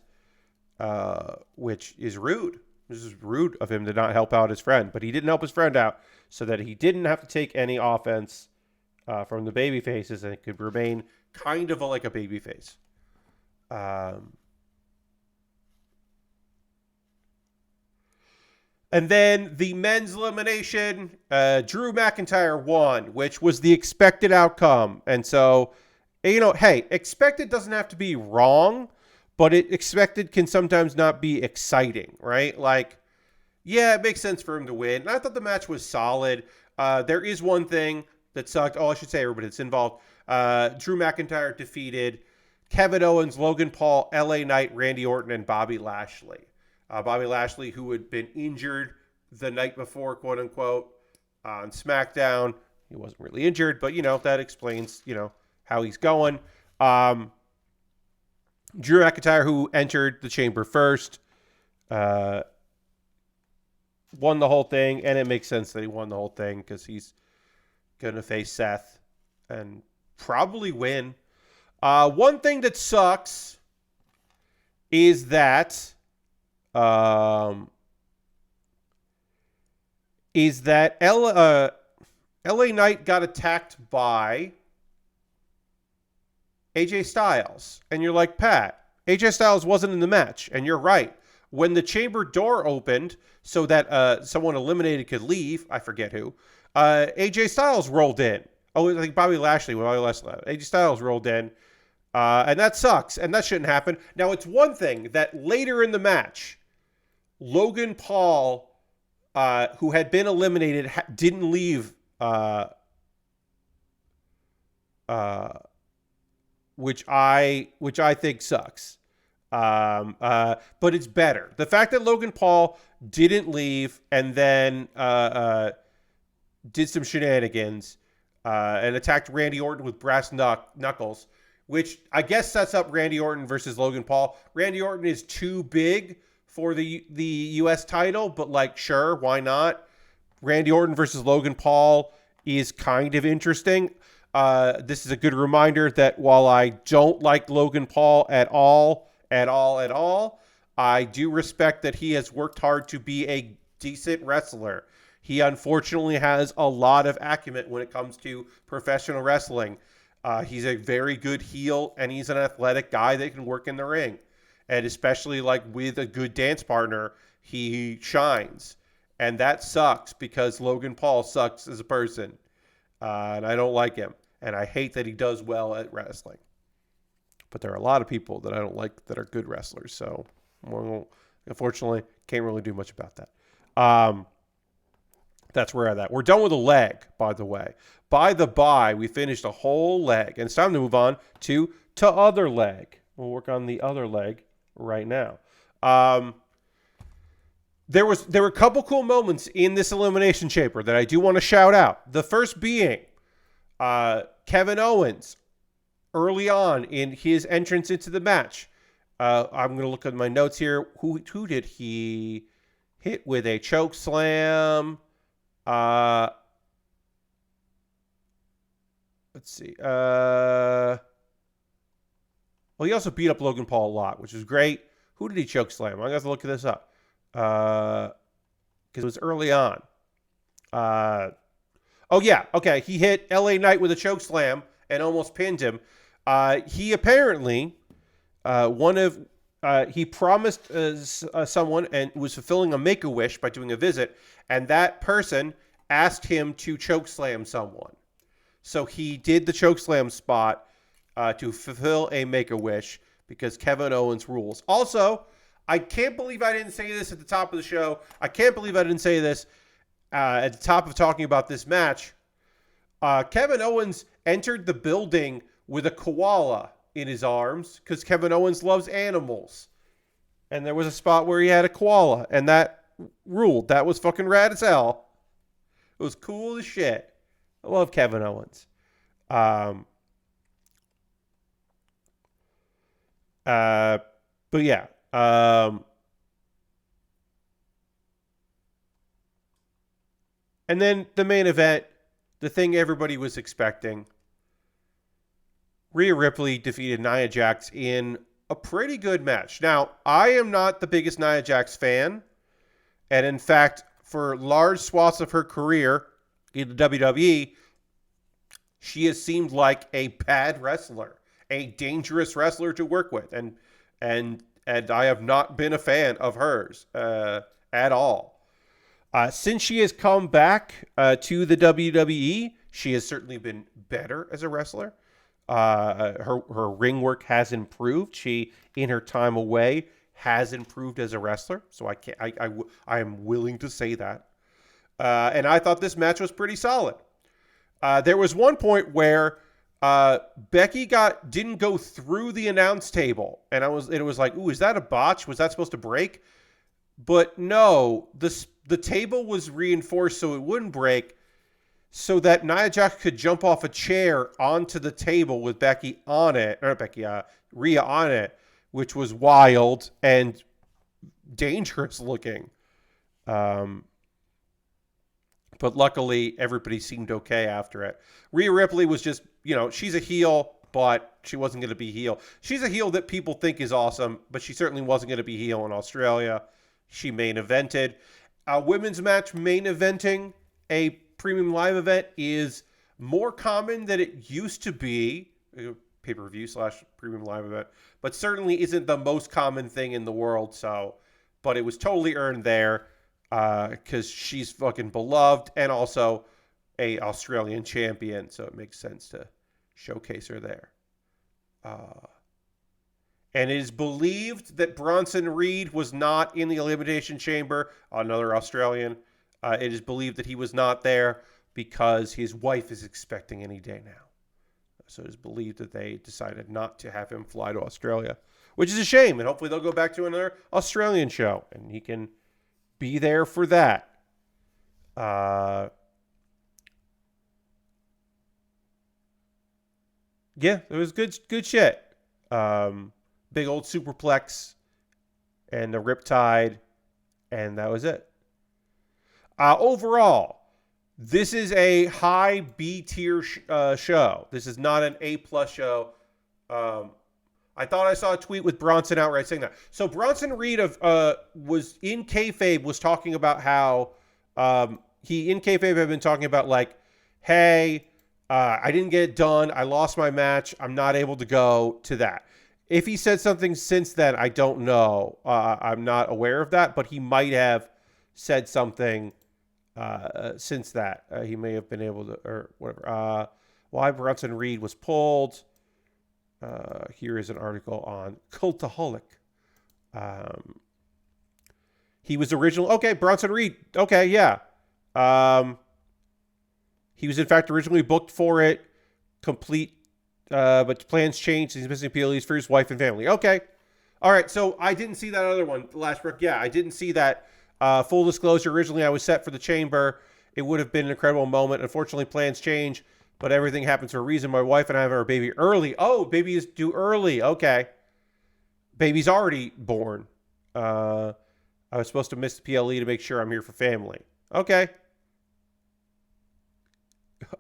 which is rude. This is rude of him to not help out his friend, but he didn't help his friend out so that he didn't have to take any offense from the baby faces, and it could remain kind of like a baby face. And then the men's elimination, Drew McIntyre won, which was the expected outcome. And so, hey, expected doesn't have to be wrong, but expected can sometimes not be exciting, right? Like, yeah, it makes sense for him to win. And I thought the match was solid. There is one thing that sucked. Oh, I should say everybody that's involved. Drew McIntyre defeated Kevin Owens, Logan Paul, LA Knight, Randy Orton, and Bobby Lashley. Bobby Lashley, who had been injured the night before, quote unquote, on SmackDown. He wasn't really injured, but, that explains, how he's going. Drew McIntyre, who entered the chamber first, won the whole thing, and it makes sense that he won the whole thing because he's gonna face Seth and probably win. One thing that sucks is that LA Knight got attacked by AJ Styles. And you're like, Pat, AJ Styles wasn't in the match. And you're right. When the chamber door opened so that someone eliminated could leave, I forget who, AJ Styles rolled in. Oh, I think Bobby Lashley. AJ Styles rolled in. And that sucks. And that shouldn't happen. Now, it's one thing that later in the match, Logan Paul, who had been eliminated, didn't leave, which I think sucks. But it's better. The fact that Logan Paul didn't leave and then did some shenanigans and attacked Randy Orton with brass knuckles, which I guess sets up Randy Orton versus Logan Paul. Randy Orton is too big for the U.S. title, but like, sure, why not? Randy Orton versus Logan Paul is kind of interesting. This is a good reminder that while I don't like Logan Paul at all, I do respect that he has worked hard to be a decent wrestler. He unfortunately has a lot of acumen when it comes to professional wrestling. He's a very good heel, and he's an athletic guy that can work in the ring. And especially like with a good dance partner, he shines. And that sucks because Logan Paul sucks as a person. And I don't like him. And I hate that he does well at wrestling. But there are a lot of people that I don't like that are good wrestlers. So, well, unfortunately, can't really do much about that. That's where I'm at. We're done with the leg, by the way. By the by, we finished a whole leg. And it's time to move on to other leg. We'll work on the other leg right now. There were a couple cool moments in this Elimination Chamber that I do want to shout out. The first being Kevin Owens early on in his entrance into the match. I'm going to look at my notes here. Who did he hit with a choke slam? Let's see. Well, he also beat up Logan Paul a lot, which was great. Who did he choke slam? I'm going to have to look this up. Because it was early on. Oh, yeah. Okay. He hit LA Knight with a choke slam and almost pinned him. He apparently, he promised someone and was fulfilling a Make-A-Wish by doing a visit, and that person asked him to choke slam someone. So he did the choke slam spot to fulfill a Make-A-Wish because Kevin Owens rules. Also, I can't believe I didn't say this at the top of the show. I can't believe I didn't say this at the top of talking about this match. Kevin Owens entered the building with a koala in his arms because Kevin Owens loves animals. And there was a spot where he had a koala, and that ruled. That was fucking rad as hell. It was cool as shit. I love Kevin Owens. But yeah. And then the main event, the thing everybody was expecting. Rhea Ripley defeated Nia Jax in a pretty good match. Now, I am not the biggest Nia Jax fan. And in fact, for large swaths of her career in the WWE, she has seemed like a bad wrestler, a dangerous wrestler to work with. And I have not been a fan of hers at all. Since she has come back to the WWE, she has certainly been better as a wrestler. Her ring work has improved. She, in her time away, has improved as a wrestler. So I am willing to say that. And I thought this match was pretty solid. There was one point where Becky didn't go through the announce table, and it was like, ooh, is that a botch? Was that supposed to break? But no, the table was reinforced so it wouldn't break, so that Nia Jax could jump off a chair onto the table with Rhea on it, which was wild and dangerous looking. But luckily, everybody seemed okay after it. Rhea Ripley was just, she's a heel, but she wasn't going to be heel. She's a heel that people think is awesome, but she certainly wasn't going to be heel in Australia. She main evented. Women's match main eventing a premium live event is more common than it used to be. Pay-per-view / premium live event, but certainly isn't the most common thing in the world. But it was totally earned there because she's fucking beloved and also a Australian champion, so it makes sense to showcase her there. And it is believed that Bronson Reed was not in the Elimination Chamber, another Australian. It is believed that he was not there because his wife is expecting any day now. So it is believed that they decided not to have him fly to Australia, which is a shame. And hopefully they'll go back to another Australian show and he can be there for that. Yeah, it was good shit. Big old superplex and the riptide, and that was it. Overall, this is a high B tier show. This is not an A+ show. I thought I saw a tweet with Bronson outright saying that. So Bronson Reed was in kayfabe was talking about how he in kayfabe had been talking about like, hey, I didn't get it done. I lost my match. I'm not able to go to that. If he said something since then, I don't know. I'm not aware of that, but he might have said something since that. He may have been able to, or whatever. Why Bronson Reed was pulled. Here is an article on Cultaholic. He was original. Okay, Bronson Reed. Okay, yeah. He was in fact originally booked for it. Complete. But plans changed. He's missing PLEs for his wife and family. Okay. All right. So I didn't see that other one. The last book. Yeah, I didn't see that. Full disclosure. Originally, I was set for the Chamber. It would have been an incredible moment. Unfortunately, plans change, but everything happens for a reason. My wife and I have our baby early. Oh, baby is due early. Okay. Baby's already born. I was supposed to miss the PLE to make sure I'm here for family. Okay.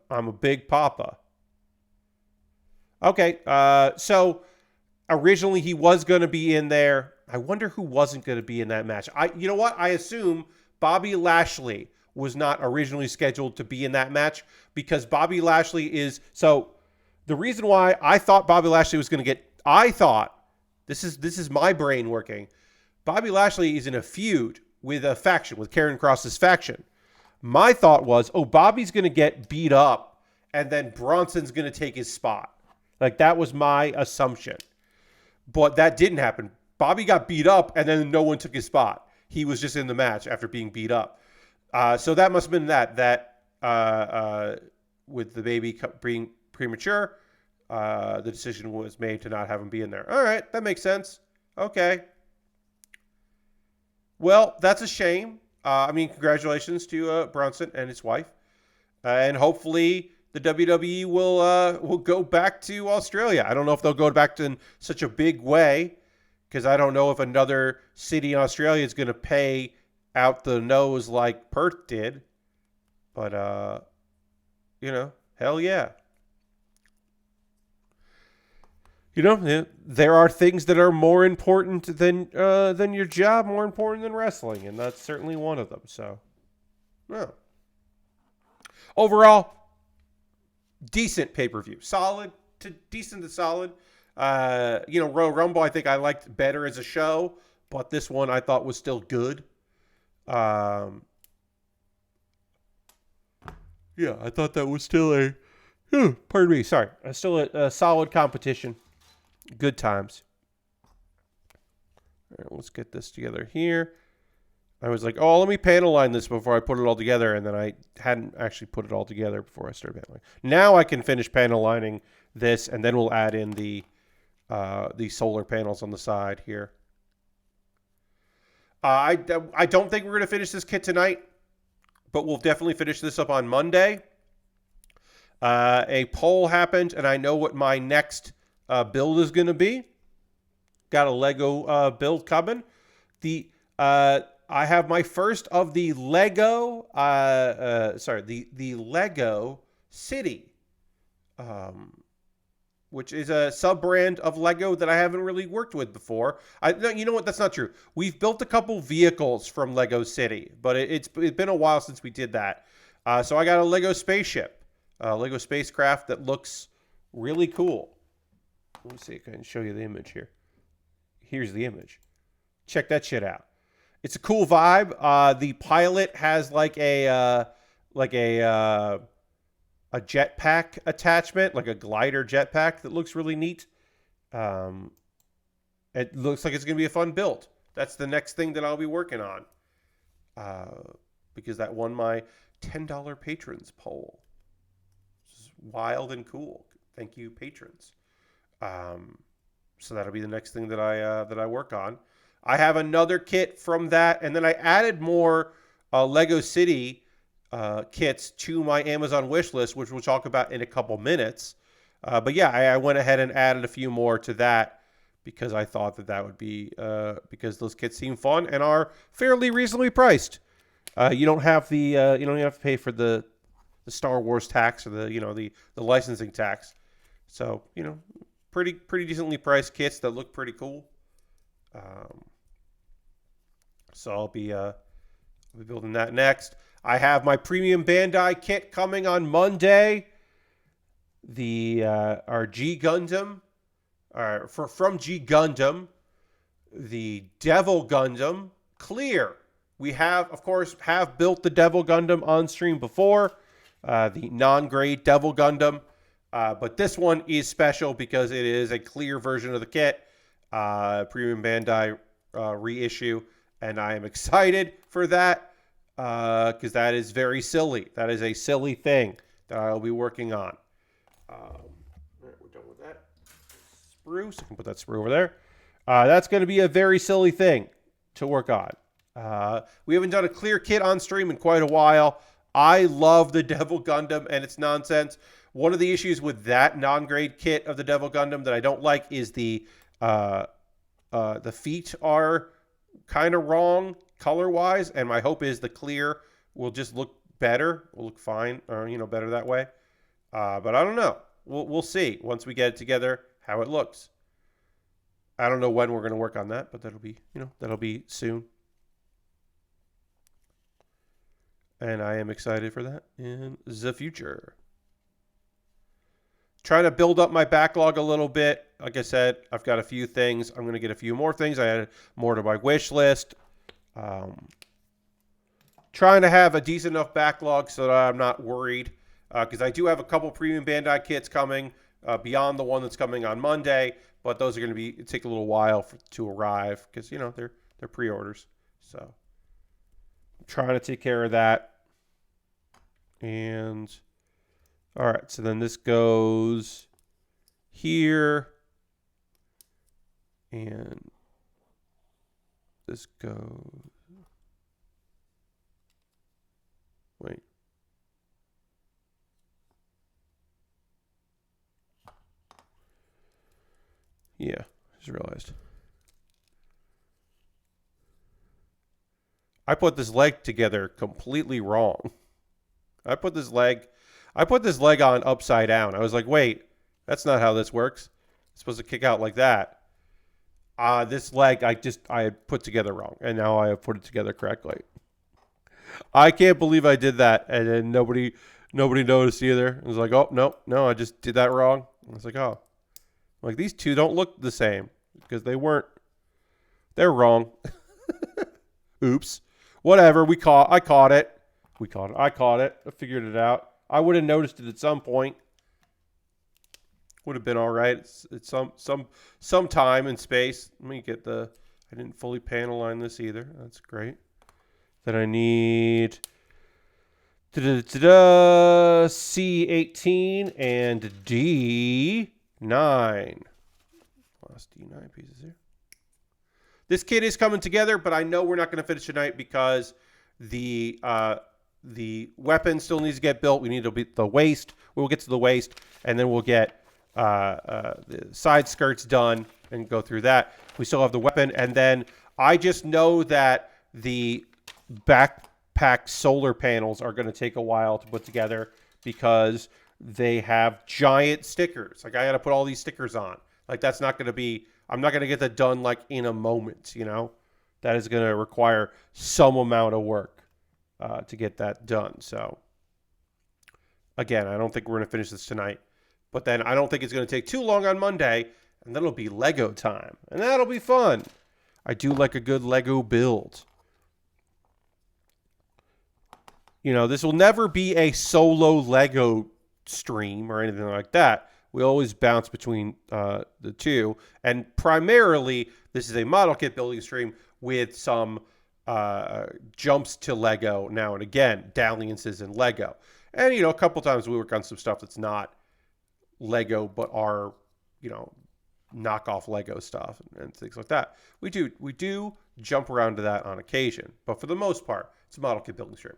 I'm a big papa. Okay, so originally he was going to be in there. I wonder who wasn't going to be in that match. You know what? I assume Bobby Lashley was not originally scheduled to be in that match because Bobby Lashley is... So the reason why I thought Bobby Lashley was going to get... I thought, this is my brain working, Bobby Lashley is in a feud with a faction, with Karrion Kross's faction. My thought was, Bobby's going to get beat up and then Bronson's going to take his spot. Like, that was my assumption. But that didn't happen. Bobby got beat up, and then no one took his spot. He was just in the match after being beat up. So that must have been that with the baby being premature, the decision was made to not have him be in there. All right, that makes sense. Okay. Well, that's a shame. Congratulations to Bronson and his wife. And hopefully... the WWE will go back to Australia. I don't know if they'll go back to in such a big way because I don't know if another city in Australia is going to pay out the nose like Perth did. But, hell yeah. There are things that are more important than your job, more important than wrestling, and that's certainly one of them. So, no. Overall, decent pay-per-view. Solid to decent to solid. Royal Rumble I think I liked better as a show, but this one I thought was still good. I thought that was still still a solid competition. Good times. All right, let's get this together here. I was like, let me panel line this before I put it all together. And then I hadn't actually put it all together before I started paneling. Now I can finish panel lining this, and then we'll add in the solar panels on the side here. I don't think we're going to finish this kit tonight, but we'll definitely finish this up on Monday. A poll happened, and I know what my next build is going to be. Got a Lego build coming. I have my first of the Lego, the Lego City, which is a sub-brand of Lego that I haven't really worked with before. No, you know what? That's not true. We've built a couple vehicles from Lego City, but it's been a while since we did that. So I got a Lego spaceship, a Lego spacecraft that looks really cool. Let me see if I can show you the image here. Here's the image. Check that shit out. It's a cool vibe. The pilot has like a jetpack attachment, like a glider jetpack that looks really neat. It looks like it's going to be a fun build. That's the next thing that I'll be working on. Because that won my $10 patrons poll. This is wild and cool. Thank you, patrons. So that'll be the next thing that I work on. I have another kit from that, and then I added more Lego City kits to my Amazon wish list, which we'll talk about in a couple minutes. But yeah, I went ahead and added a few more to that because I thought that would be because those kits seem fun and are fairly reasonably priced. You don't have the you don't even have to pay for the Star Wars tax or the licensing tax. So pretty decently priced kits that look pretty cool. So I'll be building that next. I have my premium Bandai kit coming on Monday. Our G Gundam, from G Gundam, the Devil Gundam Clear. We of course built the Devil Gundam on stream before, the non-grade Devil Gundam, but this one is special because it is a clear version of the kit, premium Bandai reissue, and I am excited for that. Because that is very silly. That is a silly thing that I'll be working on. All right, we're done with that. Sprue, so I can put that sprue over there. That's going to be a very silly thing to work on. We haven't done a clear kit on stream in quite a while. I love the Devil Gundam and its nonsense. One of the issues with that non-grade kit of the Devil Gundam that I don't like is the feet are kind of wrong color-wise, and my hope is the clear will just look better, will look fine, or better that way. But I don't know. We'll see once we get it together how it looks. I don't know when we're going to work on that, but that'll be soon. And I am excited for that in the future. Trying to build up my backlog a little bit. Like I said, I've got a few things. I'm going to get a few more things. I added more to my wish list. Trying to have a decent enough backlog so that I'm not worried. Because I do have a couple premium Bandai kits coming beyond the one that's coming on Monday. But those are going to take a little while to arrive. Because, they're pre-orders. So I'm trying to take care of that. And all right, so then this goes here. And this goes... Wait. Yeah, just realized. I put this leg together completely wrong. I put this leg on upside down. I was like, wait, that's not how this works. It's supposed to kick out like that. This leg I had put together wrong, and now I have put it together correctly. I can't believe I did that, and then nobody noticed either. I was like, oh, no, I just did that wrong. I was like, oh. Like, these two don't look the same because they're wrong. Oops. Whatever, I caught it. I caught it. I figured it out. I would have noticed it at some point. Would have been all right. It's some time and space. Let me get I didn't fully panel line this either. That's great. Then I need C18 and D9. Last D9 pieces here. This kit is coming together, but I know we're not going to finish tonight because the weapon still needs to get built. We need to beat the waist. We'll get to the waist, and then we'll get the side skirts done and go through that. We still have the weapon, and then I just know that the backpack solar panels are going to take a while to put together because they have giant stickers. Like I got to put all these stickers on. Like that's not going to be, I'm not going to get that done like in a moment, you know? That is going to require some amount of work to get that done. So again, I don't think we're going to finish this tonight. But then I don't think it's going to take too long on Monday, and then it'll be Lego time. And that'll be fun. I do like a good Lego build. You know, this will never be a solo Lego stream or anything like that. We always bounce between the two. And primarily, this is a model kit building stream with some jumps to Lego now and again, dalliances in Lego. And, you know, a couple times we work on some stuff that's not Lego, but are, you know, knockoff Lego stuff and things like that. We do jump around to that on occasion, but for the most part, it's a model kit building stream.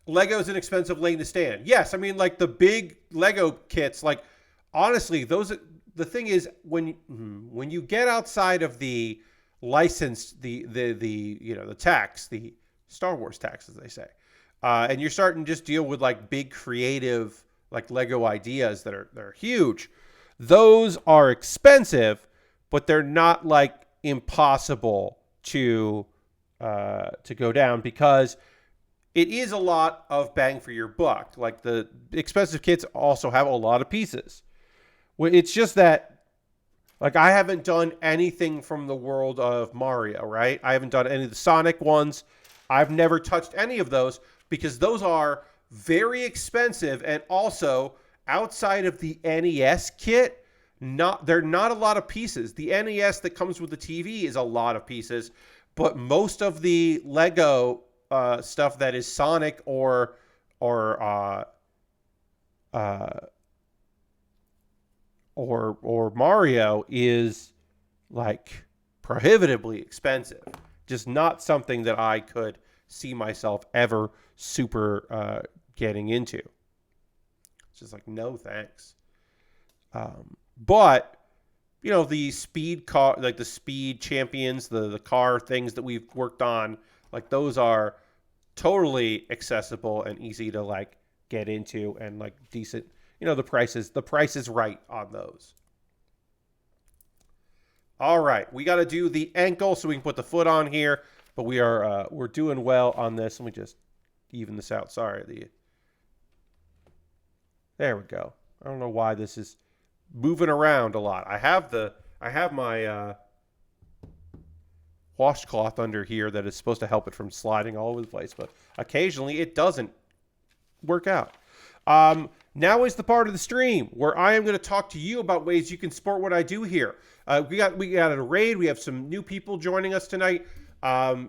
Lego is an expensive lane to stand. Yes, I mean, like the big Lego kits, like honestly, those. The thing is, when you get outside of the license, the you know, the tax, the Star Wars tax, as they say, and you're starting to just deal with like big creative like Lego ideas that are huge. Those are expensive, but they're not like impossible to go down because it is a lot of bang for your buck. Like the expensive kits also have a lot of pieces. It's just that, like, I haven't done anything from the world of Mario, right? I haven't done any of the Sonic ones. I've never touched any of those because those are very expensive, and also outside of the NES kit, there are not a lot of pieces. The NES that comes with the TV is a lot of pieces, but most of the Lego stuff that is Sonic or Mario is like prohibitively expensive. Just not something that I could see myself ever super getting into. It's just like, no thanks. But you know, the speed car, like the speed champions, the car things that we've worked on, like those are totally accessible and easy to like get into, and like decent, you know, the price is right on those. All right, we got to do the ankle so we can put the foot on here, but we're doing well on this. Let me just even this out. Sorry, there we go. I don't know why this is moving around a lot. I have my washcloth under here that is supposed to help it from sliding all over the place, but occasionally it doesn't work out. Now is the part of the stream where I am going to talk to you about ways you can support what I do here. We got a raid. We have some new people joining us tonight.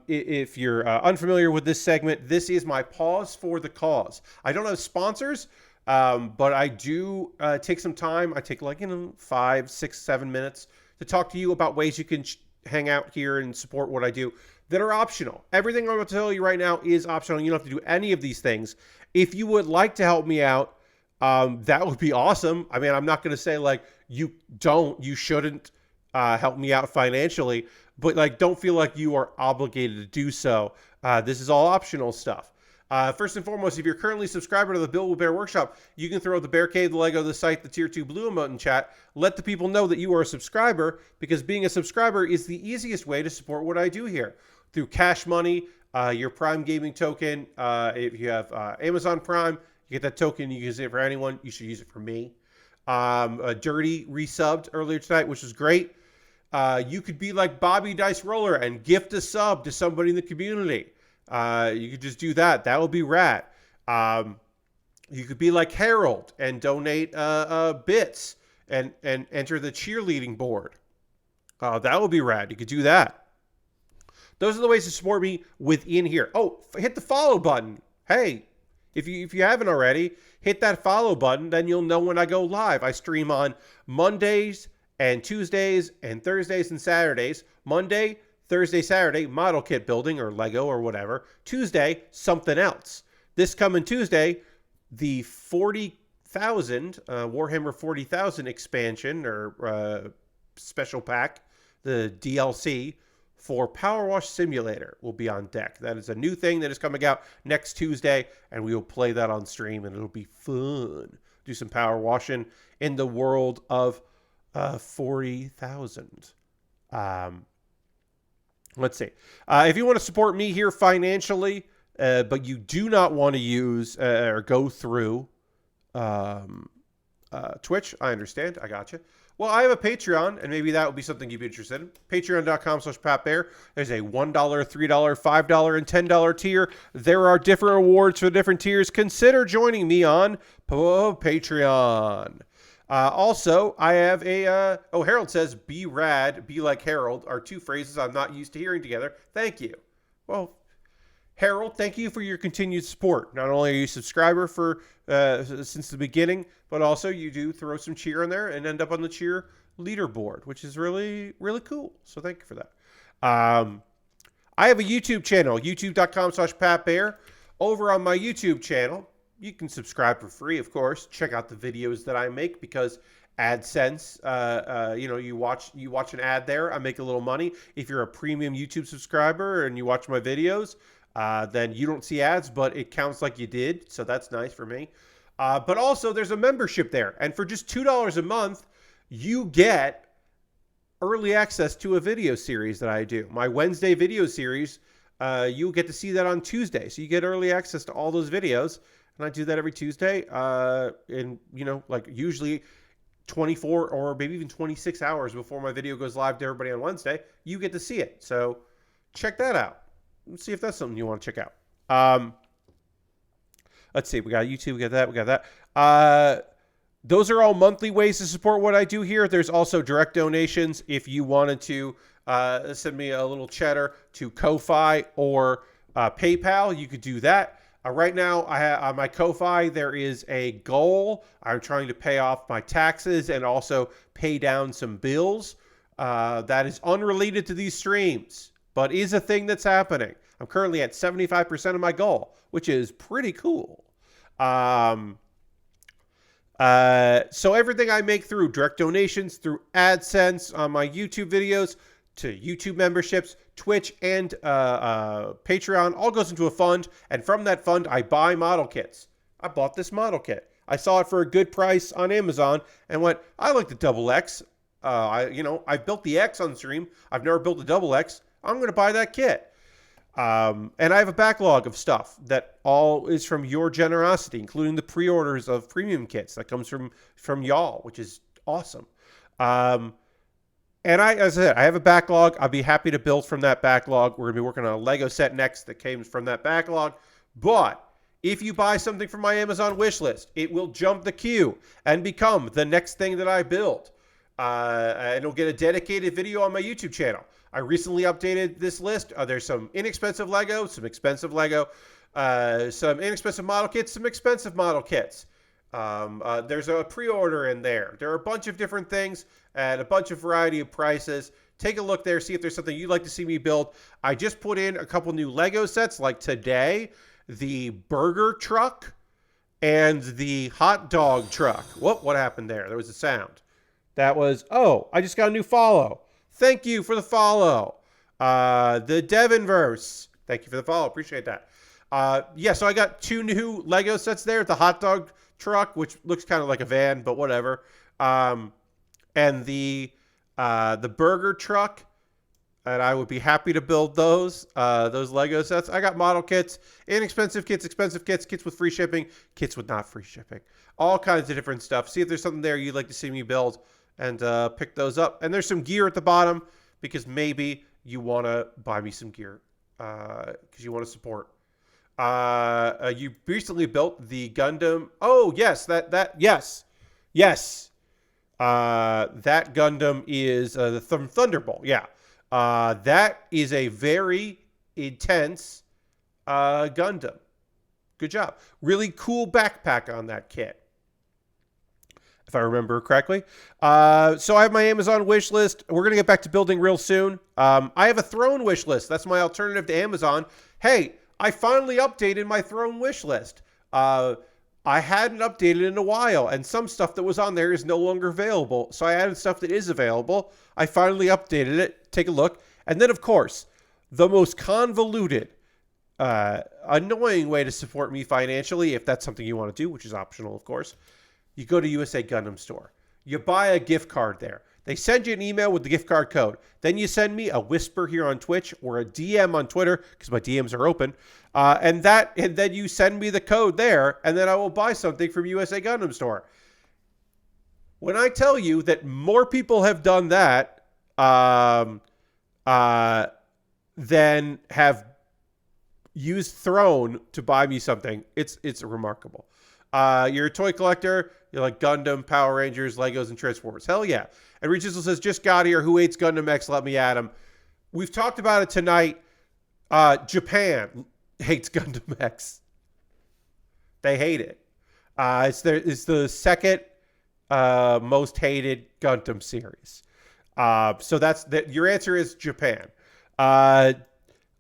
If you're unfamiliar with this segment, this is my pause for the cause. I don't have sponsors, but I do take some time. I take like 5, 6, 7 minutes to talk to you about ways you can hang out here and support what I do that are optional. Everything I'm about to tell you right now is optional. You don't have to do any of these things. If you would like to help me out, that would be awesome. I mean, I'm not going to say like you shouldn't help me out financially, but like don't feel like you are obligated to do so. This is all optional stuff. First and foremost, if you're currently a subscriber to the Baer Workshop, you can throw the Bear Cave, the Lego, the site, the Tier 2 Blue emote in chat. Let the people know that you are a subscriber, because being a subscriber is the easiest way to support what I do here. Through Cash Money, your Prime Gaming token. If you have Amazon Prime, you get that token. You can use it for anyone. You should use it for me. Dirty resubbed earlier tonight, which was great. You could be like Bobby Dice Roller and gift a sub to somebody in the community. You could just do that. That would be rad. You could be like Harold and donate bits and enter the cheerleading board. That would be rad. You could do that. Those are the ways to support me within here. Oh, hit the follow button. Hey, if you haven't already, hit that follow button. Then you'll know when I go live. I stream on Mondays and Tuesdays and Thursdays and Saturdays. Monday, Thursday, Saturday, model kit building or Lego or whatever. Tuesday, something else. This coming Tuesday, the 40,000 Warhammer 40,000 expansion or special pack, the DLC for Power Wash Simulator will be on deck. That is a new thing that is coming out next Tuesday, and we will play that on stream, and it'll be fun. Do some power washing in the world of 40,000. Let's see. If you want to support me here financially, but you do not want to use or go through Twitch, I understand. I got you. Well, I have a Patreon, and maybe that would be something you'd be interested in. Patreon.com/PatBear. There's a $1, $3, $5, and $10 tier. There are different awards for different tiers. Consider joining me on Patreon. Also, I have a... Harold says, be rad, be like Harold, are two phrases I'm not used to hearing together. Thank you. Well, Harold, thank you for your continued support. Not only are you a subscriber for since the beginning, but also you do throw some cheer in there and end up on the cheer leaderboard, which is really, really cool. So thank you for that. I have a YouTube channel, youtube.com/PatBear. Over on my YouTube channel, you can subscribe for free, of course. Check out the videos that I make because AdSense, you watch an ad there, I make a little money. If you're a premium YouTube subscriber and you watch my videos, then you don't see ads, but it counts like you did. So that's nice for me. But also there's a membership there. And for just $2 a month, you get early access to a video series that I do. My Wednesday video series, you'll get to see that on Tuesday. So you get early access to all those videos. And I do that every Tuesday. Usually 24 or maybe even 26 hours before my video goes live to everybody on Wednesday, you get to see it. So check that out. Let's see if that's something you want to check out. Let's see. We got YouTube. We got that. Those are all monthly ways to support what I do here. There's also direct donations. If you wanted to send me a little cheddar to Ko-Fi or PayPal, you could do that. Right now, on my Ko-Fi, there is a goal. I'm trying to pay off my taxes and also pay down some bills. That is unrelated to these streams, but is a thing that's happening. I'm currently at 75% of my goal, which is pretty cool. So everything I make through direct donations, through AdSense on my YouTube videos, to YouTube memberships, Twitch, and Patreon, all goes into a fund. And from that fund, I buy model kits. I bought this model kit. I saw it for a good price on Amazon and went, I like the Double X. I built the X on stream. I've never built a Double X. I'm going to buy that kit. And I have a backlog of stuff that all is from your generosity, including the pre-orders of premium kits that comes from y'all, which is awesome. And as I said, I have a backlog. I'll be happy to build from that backlog. We're going to be working on a Lego set next that came from that backlog. But if you buy something from my Amazon wish list, it will jump the queue and become the next thing that I build. And it'll get a dedicated video on my YouTube channel. I recently updated this list. There's some inexpensive Lego, some expensive Lego, some inexpensive model kits, some expensive model kits. There's a pre-order in there. There are a bunch of different things at a bunch of variety of prices. Take a look there, see if there's something you'd like to see me build. I just put in a couple new Lego sets, like today, the burger truck and the hot dog truck. Whoop, what happened there? There was a sound. That was, I just got a new follow. Thank you for the follow. The Devonverse. Thank you for the follow. Appreciate that. So I got two new Lego sets there. The hot dog truck, which looks kind of like a van, but whatever. And the burger truck. And I would be happy to build those Lego sets. I got model kits, inexpensive kits, expensive kits, kits with free shipping, kits with not free shipping. All kinds of different stuff. See if there's something there you'd like to see me build and pick those up. And there's some gear at the bottom because maybe you want to buy me some gear because you want to support. You recently built the Gundam. Oh, yes, yes. That Gundam is from Thunderbolt. Yeah. That is a very intense Gundam. Good job. Really cool backpack on that kit, if I remember correctly. So I have my Amazon wish list. We're going to get back to building real soon. I have a throne wish list. That's my alternative to Amazon. Hey, I finally updated my throne wish list. I hadn't updated in a while, and some stuff that was on there is no longer available. So I added stuff that is available. I finally updated it. Take a look. And then, of course, the most convoluted, annoying way to support me financially, if that's something you want to do, which is optional, of course, you go to USA Gundam Store. You buy a gift card there. They send you an email with the gift card code. Then you send me a whisper here on Twitch or a DM on Twitter, because my DMs are open. And then you send me the code there, and then I will buy something from USA Gundam Store. When I tell you that more people have done that than have used Throne to buy me something, it's remarkable. You're a toy collector. You like Gundam, Power Rangers, Legos, and Transformers. Hell yeah. And Regizzle says, just got here. Who hates Gundam X? Let me at him. We've talked about it tonight. Japan hates Gundam X. They hate it. It's the second most hated Gundam series. So your answer is Japan.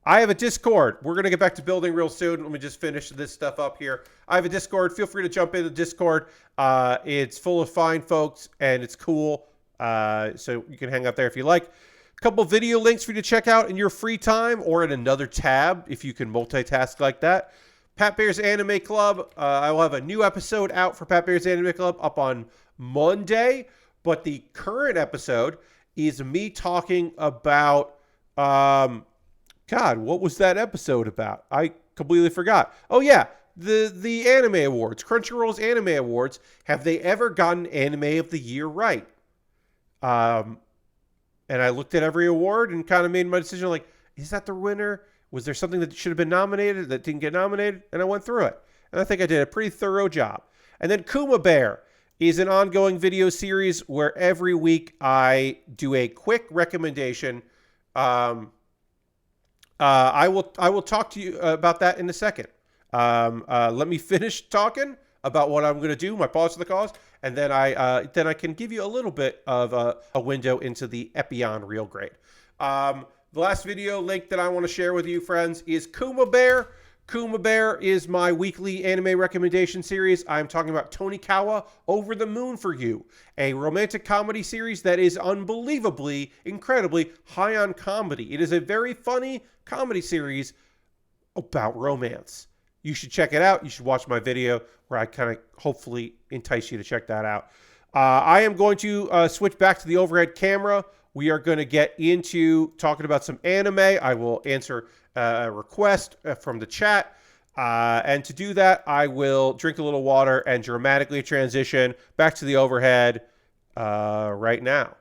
I have a Discord. We're going to get back to building real soon. Let me just finish this stuff up here. I have a Discord. Feel free to jump into the Discord. It's full of fine folks, and it's cool. So you can hang out there if you like. A couple video links for you to check out in your free time or in another tab if you can multitask like that. Pat Bear's Anime Club. I will have a new episode out for Pat Bear's Anime Club up on Monday. But the current episode is me talking about... God, what was that episode about? I completely forgot. Oh, yeah. The Anime Awards. Crunchyroll's Anime Awards. Have they ever gotten Anime of the Year right? And I looked at every award and kind of made my decision like, is that the winner? Was there something that should have been nominated that didn't get nominated? And I went through it. And I think I did a pretty thorough job. And then Kuma Bear is an ongoing video series where every week I do a quick recommendation. I will talk to you about that in a second. Let me finish talking about what I'm going to do, my pause for the cause, and then I can give you a little bit of a window into the Epion Real Grade. The last video link that I want to share with you, friends, is Kuma Bear. Kuma Bear is my weekly anime recommendation series. I'm talking about Tonikawa Over the Moon for You, a romantic comedy series that is unbelievably, incredibly high on comedy. It is a very funny comedy series about romance. You should check it out. You should watch my video where I kind of hopefully entice you to check that out. I am going to switch back to the overhead camera. We are going to get into talking about some anime. I will answer a request from the chat. And to do that, I will drink a little water and dramatically transition back to the overhead right now.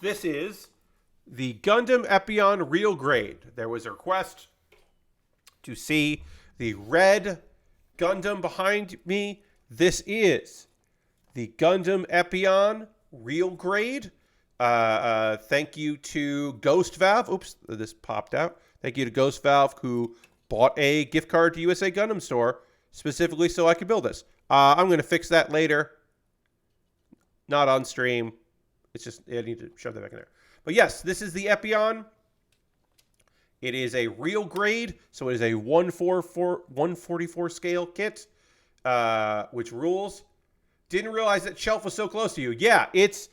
This is the Gundam Epion Real Grade. There was a request to see the red Gundam behind me. This is the Gundam Epion Real Grade. Thank you to Ghost Valve. Oops, this popped out. Thank you to Ghost Valve who bought a gift card to USA Gundam Store specifically so I could build this. I'm going to fix that later. Not on stream. It's just, I need to shove that back in there. But yes, this is the Epion. It is a real grade, so it is a 144 scale kit, which rules. Didn't realize that shelf was so close to you. Yeah, it's,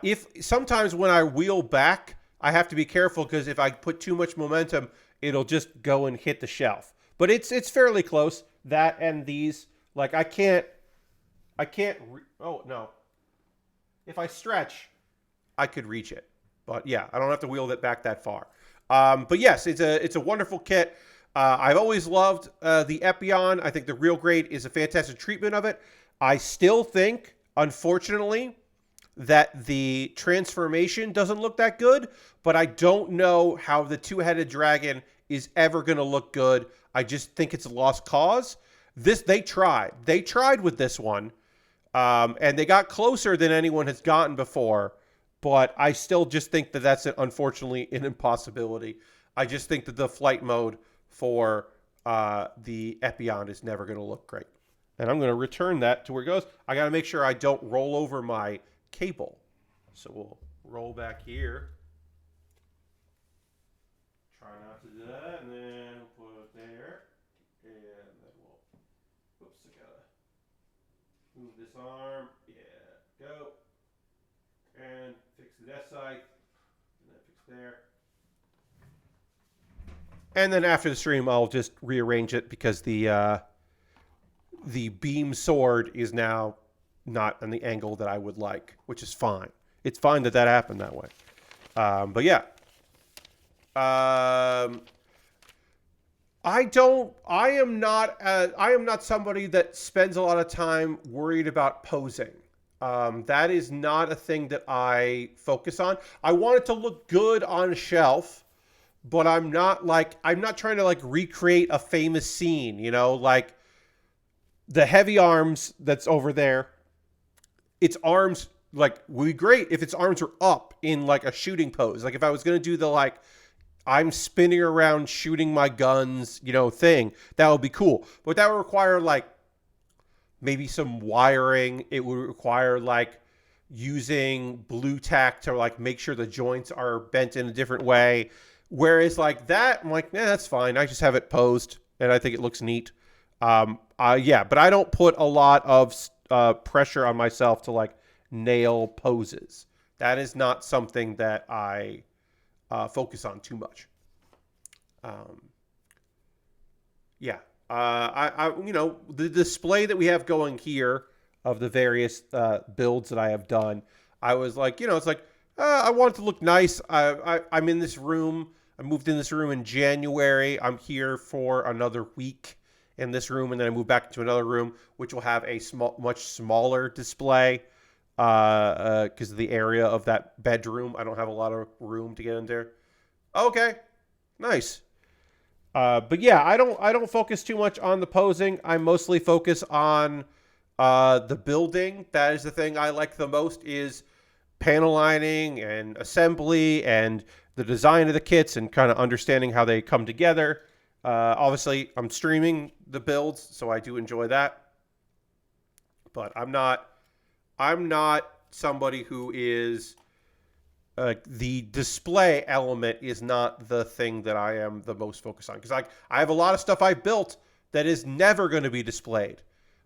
if sometimes when I wheel back, I have to be careful because if I put too much momentum, it'll just go and hit the shelf. But it's fairly close. That and these, like I can't, oh no. If I stretch, I could reach it. But yeah, I don't have to wheel it back that far. But yes, it's a wonderful kit. I've always loved the Epion. I think the Real Grade is a fantastic treatment of it. I still think, unfortunately, that the transformation doesn't look that good, but I don't know how the two-headed dragon is ever going to look good. I just think it's a lost cause. They tried. They tried with this one. And they got closer than anyone has gotten before, but I still just think that that's unfortunately an impossibility. I just think that the flight mode for the Epion is never going to look great. And I'm going to return that to where it goes. I got to make sure I don't roll over my cable. So we'll roll back here. Try not to do that, and then put it there. And then we'll, oops, I gotta move this arm. Yeah, go. And fix the desk side. And then fix there. And then after the stream, I'll just rearrange it because the beam sword is now not on the angle that I would like, which is fine. It's fine that that happened that way. But yeah. I am not somebody that spends a lot of time worried about posing. That is not a thing that I focus on. I want it to look good on a shelf, but I'm not trying to like recreate a famous scene, you know, like the heavy arms that's over there. Its arms like would be great if its arms are up in like a shooting pose. Like if I was going to do the like I'm spinning around shooting my guns, you know, thing, that would be cool. But that would require like maybe some wiring. It would require like using blue tack to like make sure the joints are bent in a different way. Whereas like that, I'm like, that's fine. I just have it posed and I think it looks neat. Yeah, but I don't put a lot of pressure on myself to like nail poses. That is not something that I focus on too much. Yeah. I you know, the display that we have going here of the various builds that I have done, I was like, you know, it's like, I want it to look nice. I'm in this room. I moved in this room in January. I'm here for another week in this room, and then I move back into another room, which will have a much smaller display because of the area of that bedroom. I don't have a lot of room to get in there. Okay, nice. But yeah, I don't focus too much on the posing. I mostly focus on the building. That is the thing I like the most, is panel lining and assembly and the design of the kits and kind of understanding how they come together. Obviously, I'm streaming the builds, so I do enjoy that. But I'm not somebody who is the display element is not the thing that I am the most focused on, because I have a lot of stuff I built that is never going to be displayed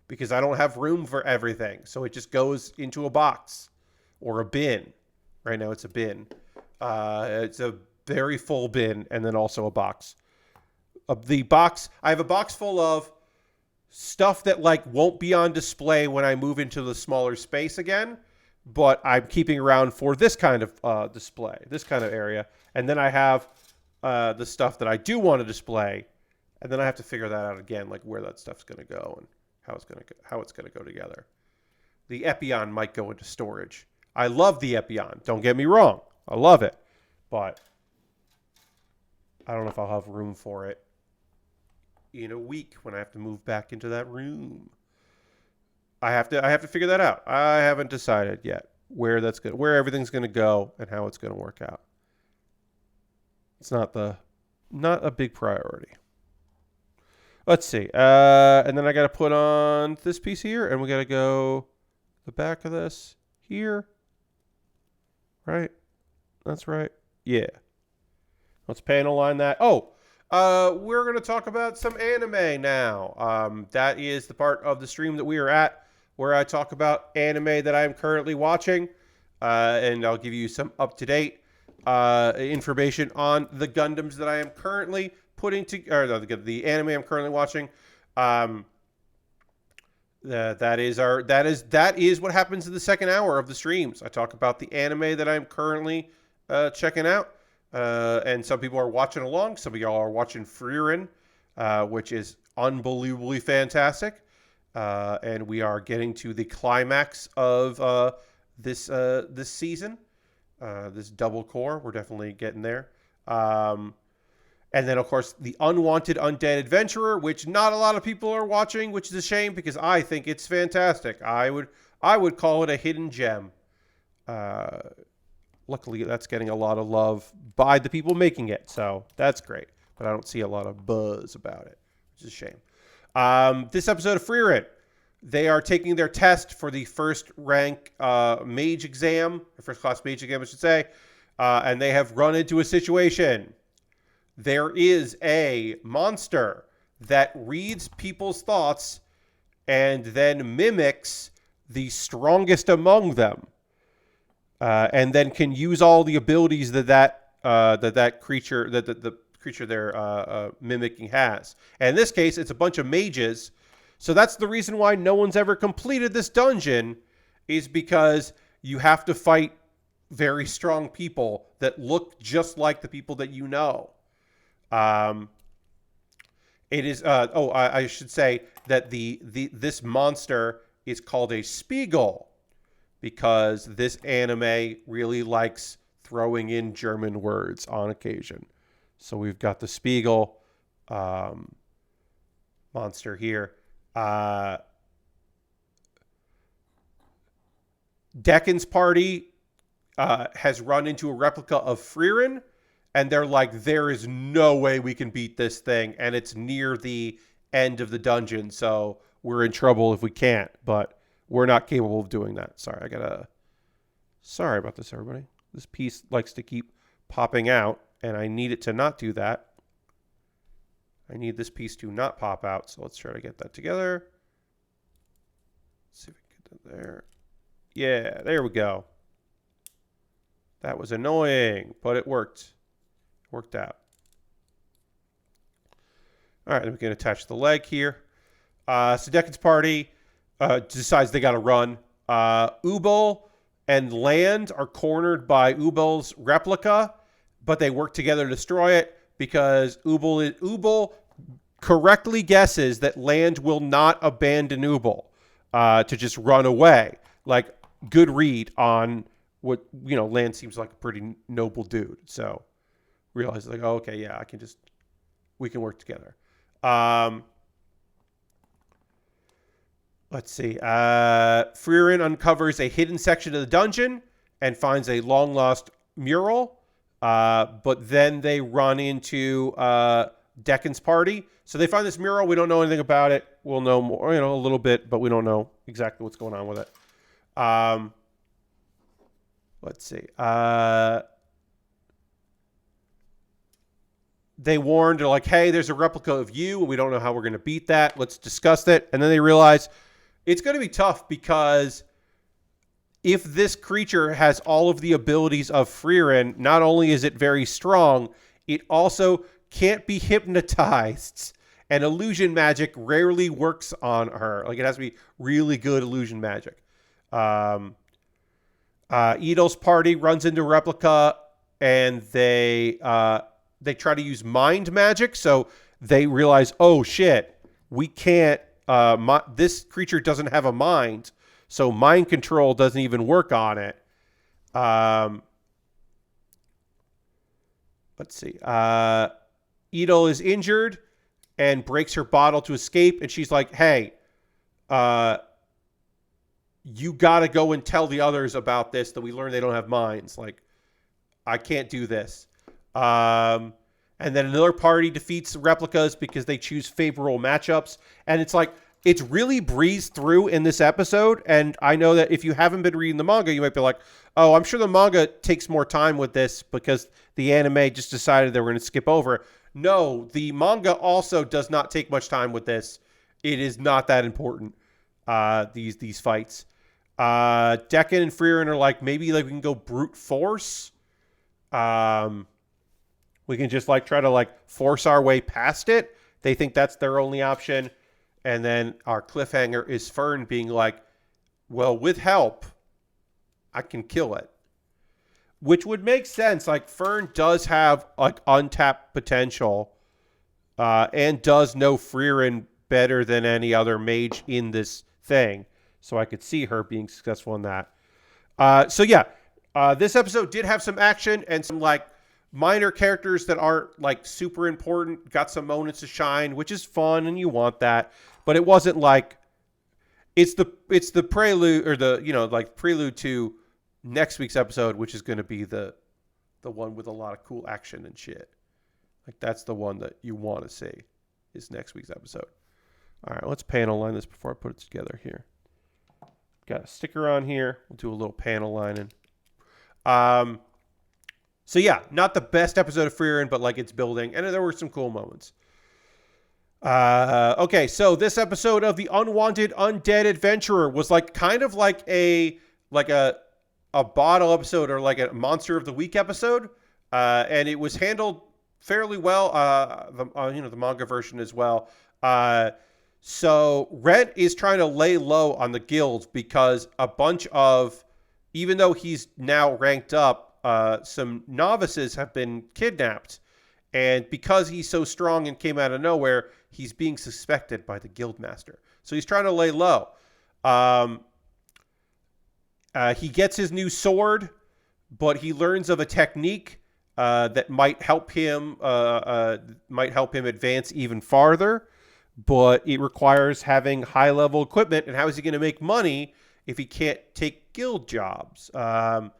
because I don't have room for everything. So it just goes into a box or a bin. Right now it's a bin. It's a very full bin and then also a box. The box, I have a box full of stuff that like won't be on display when I move into the smaller space again, but I'm keeping around for this kind of display, this kind of area. And then I have the stuff that I do want to display, and then I have to figure that out again, like where that stuff's going to go and how it's going to go together. The Epion might go into storage. I love the Epion. Don't get me wrong. I love it. But I don't know if I'll have room for it in a week when I have to move back into that room. I have to figure that out. I haven't decided yet where everything's going to go and how it's going to work out. It's not a big priority. Let's see. And then I got to put on this piece here, and we got to go the back of this here. Right? That's right. Yeah. Let's panel line that. Oh, we're going to talk about some anime now. That is the part of the stream that we are at where I talk about anime that I'm currently watching. And I'll give you some up-to-date information on the Gundams that I am currently putting together, the anime I'm currently watching. That is what happens in the second hour of the streams. I talk about the anime that I'm currently checking out. And some people are watching along. Some of y'all are watching Frieren, which is unbelievably fantastic. And we are getting to the climax of this season. This double core, we're definitely getting there. And then, of course, the Unwanted Undead Adventurer, which not a lot of people are watching, which is a shame because I think it's fantastic. I would call it a hidden gem. Luckily, that's getting a lot of love by the people making it, so that's great. But I don't see a lot of buzz about it, which is a shame. This episode of Frieren, they are taking their test for the first rank mage exam, or first class mage exam, I should say, and they have run into a situation. There is a monster that reads people's thoughts and then mimics the strongest among them, and then can use all the abilities that creature that the creature they're mimicking has. And in this case, it's a bunch of mages. So that's the reason why no one's ever completed this dungeon, is because you have to fight very strong people that look just like the people that you know. It is. I should say that this monster is called a Spiegel because this anime really likes throwing in German words on occasion. So we've got the Spiegel monster here. Deccan's party has run into a replica of Frieren, and they're like, there is no way we can beat this thing, and it's near the end of the dungeon, so we're in trouble if we can't, but we're not capable of doing that. Sorry about this, everybody. This piece likes to keep popping out, and I need it to not do that. I need this piece to not pop out, so let's try to get that together. Let's see if we can get that there. Yeah, there we go. That was annoying, but it worked. Worked out. All right, then we can attach the leg here. So Deccan's party decides they got to run. Ubel and Land are cornered by Ubel's replica, but they work together to destroy it because Ubel correctly guesses that Land will not abandon Ubel to just run away. Like, good read on what, Land seems like a pretty noble dude. So realizes like, oh, okay, yeah, we can work together. Let's see. Frieren uncovers a hidden section of the dungeon and finds a long lost mural. But then they run into Deccan's party. So they find this mural. We don't know anything about it. We'll know more, a little bit, but we don't know exactly what's going on with it. Let's see. They warned, they're like, hey, there's a replica of you. We don't know how we're going to beat that. Let's discuss it. And then they realize it's going to be tough because if this creature has all of the abilities of Frieren, not only is it very strong, it also can't be hypnotized. And illusion magic rarely works on her. Like, it has to be really good illusion magic. Edel's party runs into replica, and they try to use mind magic. So they realize, oh shit, we can't. This creature doesn't have a mind, so mind control doesn't even work on it. Let's see. Edel is injured and breaks her bottle to escape, and she's like, hey, you got to go and tell the others about this, that we learned they don't have minds. Like, I can't do this. And then another party defeats the replicas because they choose favorable matchups. And it's like, it's really breezed through in this episode. And I know that if you haven't been reading the manga, you might be like, oh, I'm sure the manga takes more time with this because the anime just decided they were going to skip over. No, the manga also does not take much time with this. It is not that important, these fights. Deccan and Frieren are like, maybe like we can go brute force. We can just like try to like force our way past it. They think that's their only option. And then our cliffhanger is Fern being like, well, with help, I can kill it. Which would make sense. Like, Fern does have like untapped potential and does know Frieren better than any other mage in this thing. So I could see her being successful in that. This episode did have some action and some like minor characters that aren't like super important. Got some moments to shine, which is fun and you want that. But it wasn't like it's the prelude or the prelude to next week's episode, which is going to be the one with a lot of cool action and shit. Like, that's the one that you want to see is next week's episode. All right, let's panel line this before I put it together here. Got a sticker on here. We'll do a little panel lining. So yeah, not the best episode of Frieren, but like it's building, and there were some cool moments. Okay, so this episode of the Unwanted Undead Adventurer was like kind of like like a a bottle episode or like a Monster of the Week episode, and it was handled fairly well. The manga version as well. So Red is trying to lay low on the guild because a bunch of, even though he's now ranked up, some novices have been kidnapped. And because he's so strong and came out of nowhere, he's being suspected by the guildmaster. So he's trying to lay low. He gets his new sword, but he learns of a technique that might help him advance even farther. But it requires having high level equipment. And how is he going to make money if he can't take guild jobs? But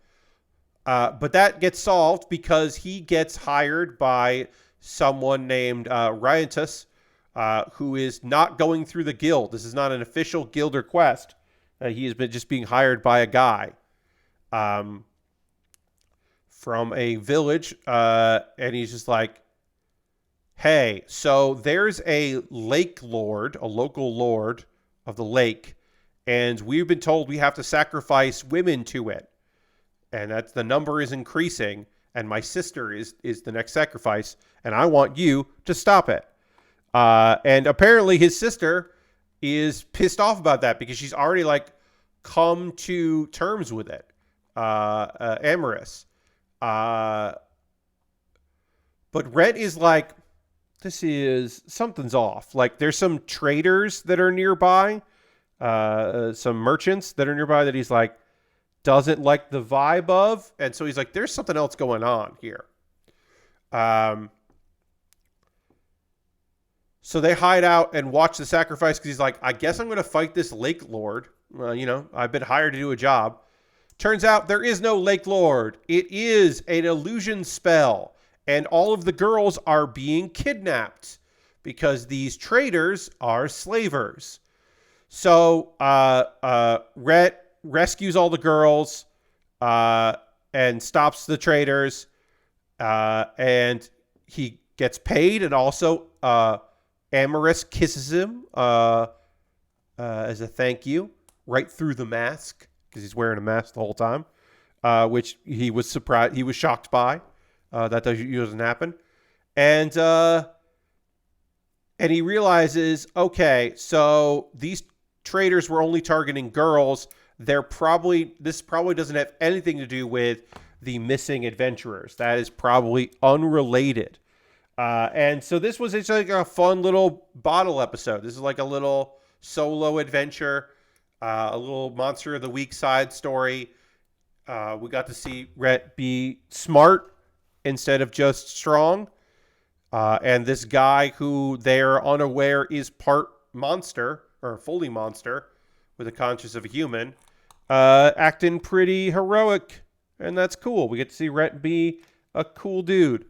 that gets solved because he gets hired by someone named Ryantus, who is not going through the guild. This is not an official guild request. He has been just being hired by a guy from a village, and he's just like, hey, so there's a lake lord, a local lord of the lake, and we've been told we have to sacrifice women to it. And that's the number is increasing, and my sister is the next sacrifice, and I want you to stop it. And apparently his sister is pissed off about that because she's already like come to terms with it. Amorous. But Rhett is like, something's off. Like there's some traders that are nearby, some merchants that are nearby that he's like, doesn't like the vibe of. And so he's like, there's something else going on here. So they hide out and watch the sacrifice because he's like, I guess I'm going to fight this lake lord. I've been hired to do a job. Turns out there is no lake lord. It is an illusion spell. And all of the girls are being kidnapped because these traders are slavers. So Rhett rescues all the girls and stops the traders. And he gets paid, and also Amorous kisses him as a thank you right through the mask because he's wearing a mask the whole time, which he was surprised. He was shocked by. That doesn't happen. And he realizes, okay, so these traders were only targeting girls. This probably doesn't have anything to do with the missing adventurers. That is probably unrelated. And so this was like a fun little bottle episode. This is like a little solo adventure, a little Monster of the Week side story. We got to see Rhett be smart instead of just strong. And this guy who they're unaware is part monster or fully monster with a conscience of a human, acting pretty heroic. And that's cool. We get to see Rhett be a cool dude.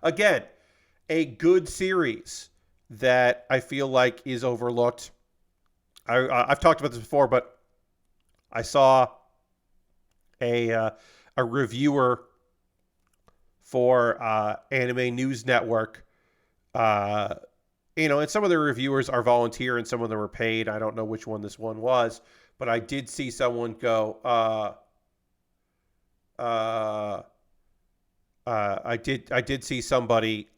Again, a good series that I feel like is overlooked. I've talked about this before, but I saw a reviewer for Anime News Network. And some of the reviewers are volunteer and some of them are paid. I don't know which one this one was, but I did see someone go, I did see somebody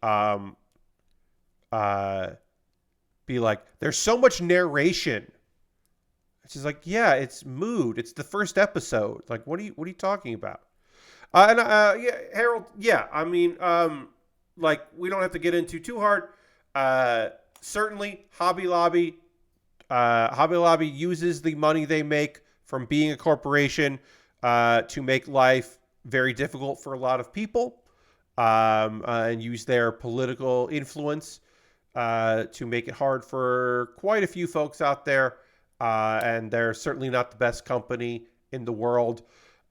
be like, there's so much narration. It's just like, yeah, it's mood. It's the first episode. Like, what are you talking about? Yeah, Harold. Yeah, I mean, like we don't have to get into too hard. Certainly, Hobby Lobby uses the money they make from being a corporation to make life very difficult for a lot of people, and use their political influence to make it hard for quite a few folks out there. And they're certainly not the best company in the world.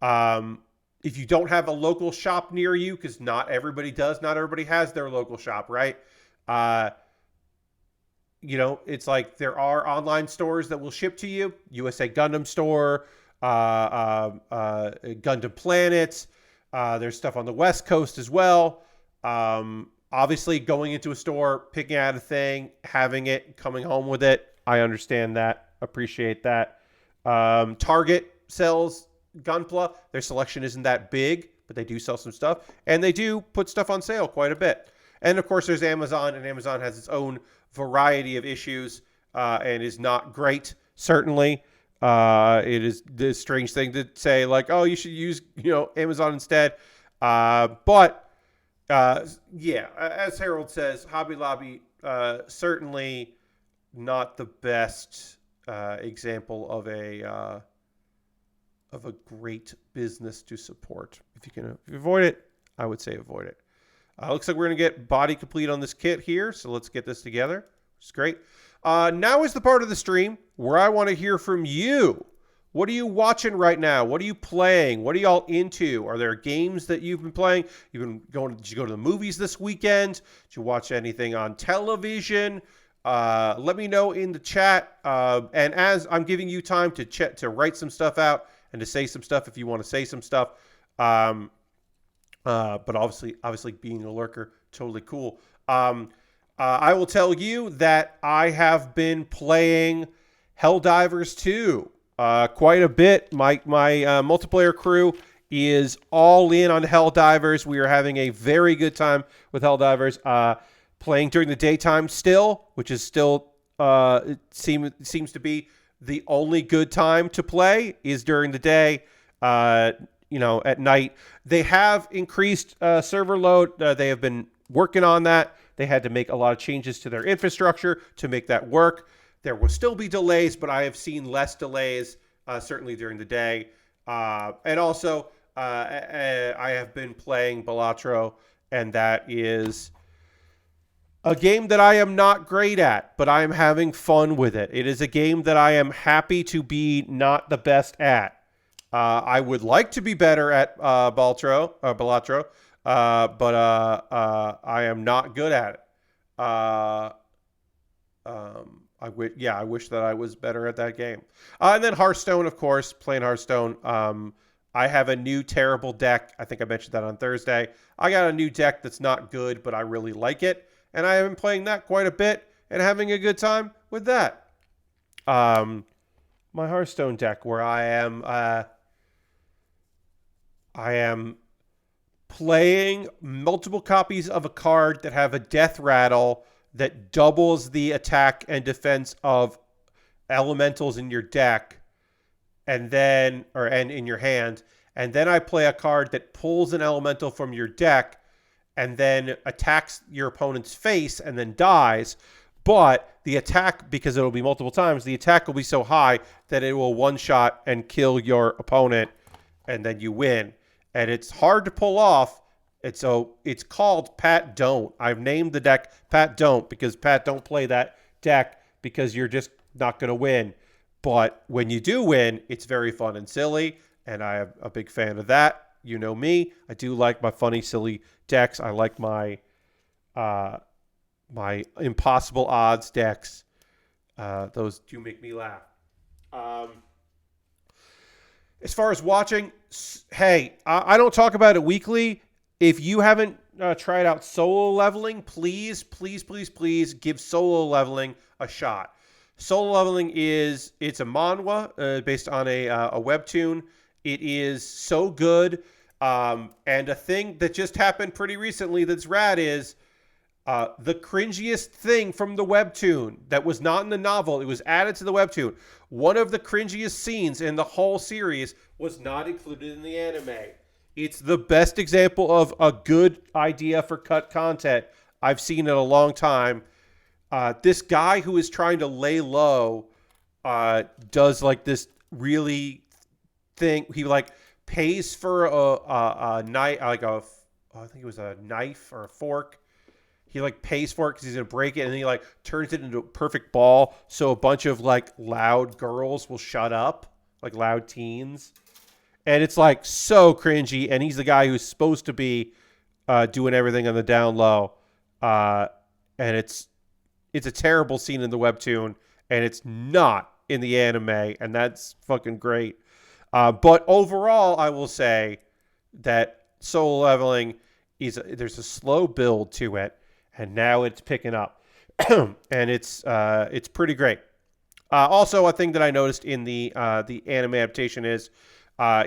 If you don't have a local shop near you, because not everybody does, not everybody has their local shop, right? It's like there are online stores that will ship to you. USA Gundam Store, Gundam Planet. There's stuff on the West Coast as well. Obviously, going into a store, picking out a thing, having it, coming home with it. I understand that. Appreciate that. Target sells Gunpla. Their selection isn't that big, but they do sell some stuff. And they do put stuff on sale quite a bit. And, of course, there's Amazon. And Amazon has its own variety of issues and is not great, certainly. It is this strange thing to say, like, oh, you should use, Amazon instead. But yeah, as Harold says, Hobby Lobby certainly not the best example of a great business to support. If you can avoid it, I would say avoid it. Looks like we're going to get body complete on this kit here, so let's get this together. It's great. Now is the part of the stream where I want to hear from you. What are you watching right now? What are you playing? What are y'all into? Are there games that you've been playing? Did you go to the movies this weekend? Did you watch anything on television? Let me know in the chat. And as I'm giving you time to write some stuff out and to say some stuff if you want to say some stuff. But obviously being a lurker, totally cool. I will tell you that I have been playing Helldivers 2 quite a bit. My multiplayer crew is all in on Helldivers. We are having a very good time with Helldivers. Playing during the daytime still, which is still it seems to be the only good time to play is during the day. At night. They have increased server load. They have been working on that. They had to make a lot of changes to their infrastructure to make that work. There will still be delays, but I have seen less delays, certainly during the day. And also, I have been playing Balatro, and that is a game that I am not great at, but I am having fun with it. It is a game that I am happy to be not the best at. I would like to be better at Balatro, but I am not good at it. I wish that I was better at that game. And then Hearthstone, of course, playing Hearthstone. I have a new terrible deck. I think I mentioned that on Thursday. I got a new deck that's not good, but I really like it. And I have been playing that quite a bit and having a good time with that. My Hearthstone deck, where I am playing multiple copies of a card that have a death rattle that doubles the attack and defense of elementals in your deck, and in your hand. And then I play a card that pulls an elemental from your deck and then attacks your opponent's face and then dies. But the attack, because it'll be multiple times, the attack will be so high that it will one-shot and kill your opponent, and then you win. And it's hard to pull off. It's called Pat Don't. I've named the deck Pat Don't because Pat don't play that deck because you're just not going to win. But when you do win, it's very fun and silly, and I am a big fan of that. You know me. I do like my funny, silly decks. I like my my impossible odds decks. Those do make me laugh. As far as watching, hey, I don't talk about it weekly. If you haven't tried out solo leveling, please give solo leveling a shot. Solo leveling it's a manhwa based on a webtoon. It is so good. And a thing that just happened pretty recently that's rad is the cringiest thing from the webtoon that was not in the novel. It was added to the webtoon. One of the cringiest scenes in the whole series was not included in the anime. It's the best example of a good idea for cut content I've seen in a long time. This guy who is trying to lay low does like this really thing. He like pays for a knife, I think it was a knife or a fork. He like pays for it because he's gonna break it, and then he like turns it into a perfect ball, so a bunch of like loud girls will shut up, like loud teens, and it's like so cringy. And he's the guy who's supposed to be doing everything on the down low, and it's a terrible scene in the webtoon, and it's not in the anime, and that's fucking great. But overall, I will say that solo leveling there's a slow build to it. and now it's picking up, and it's pretty great. Also, a thing that I noticed in the anime adaptation is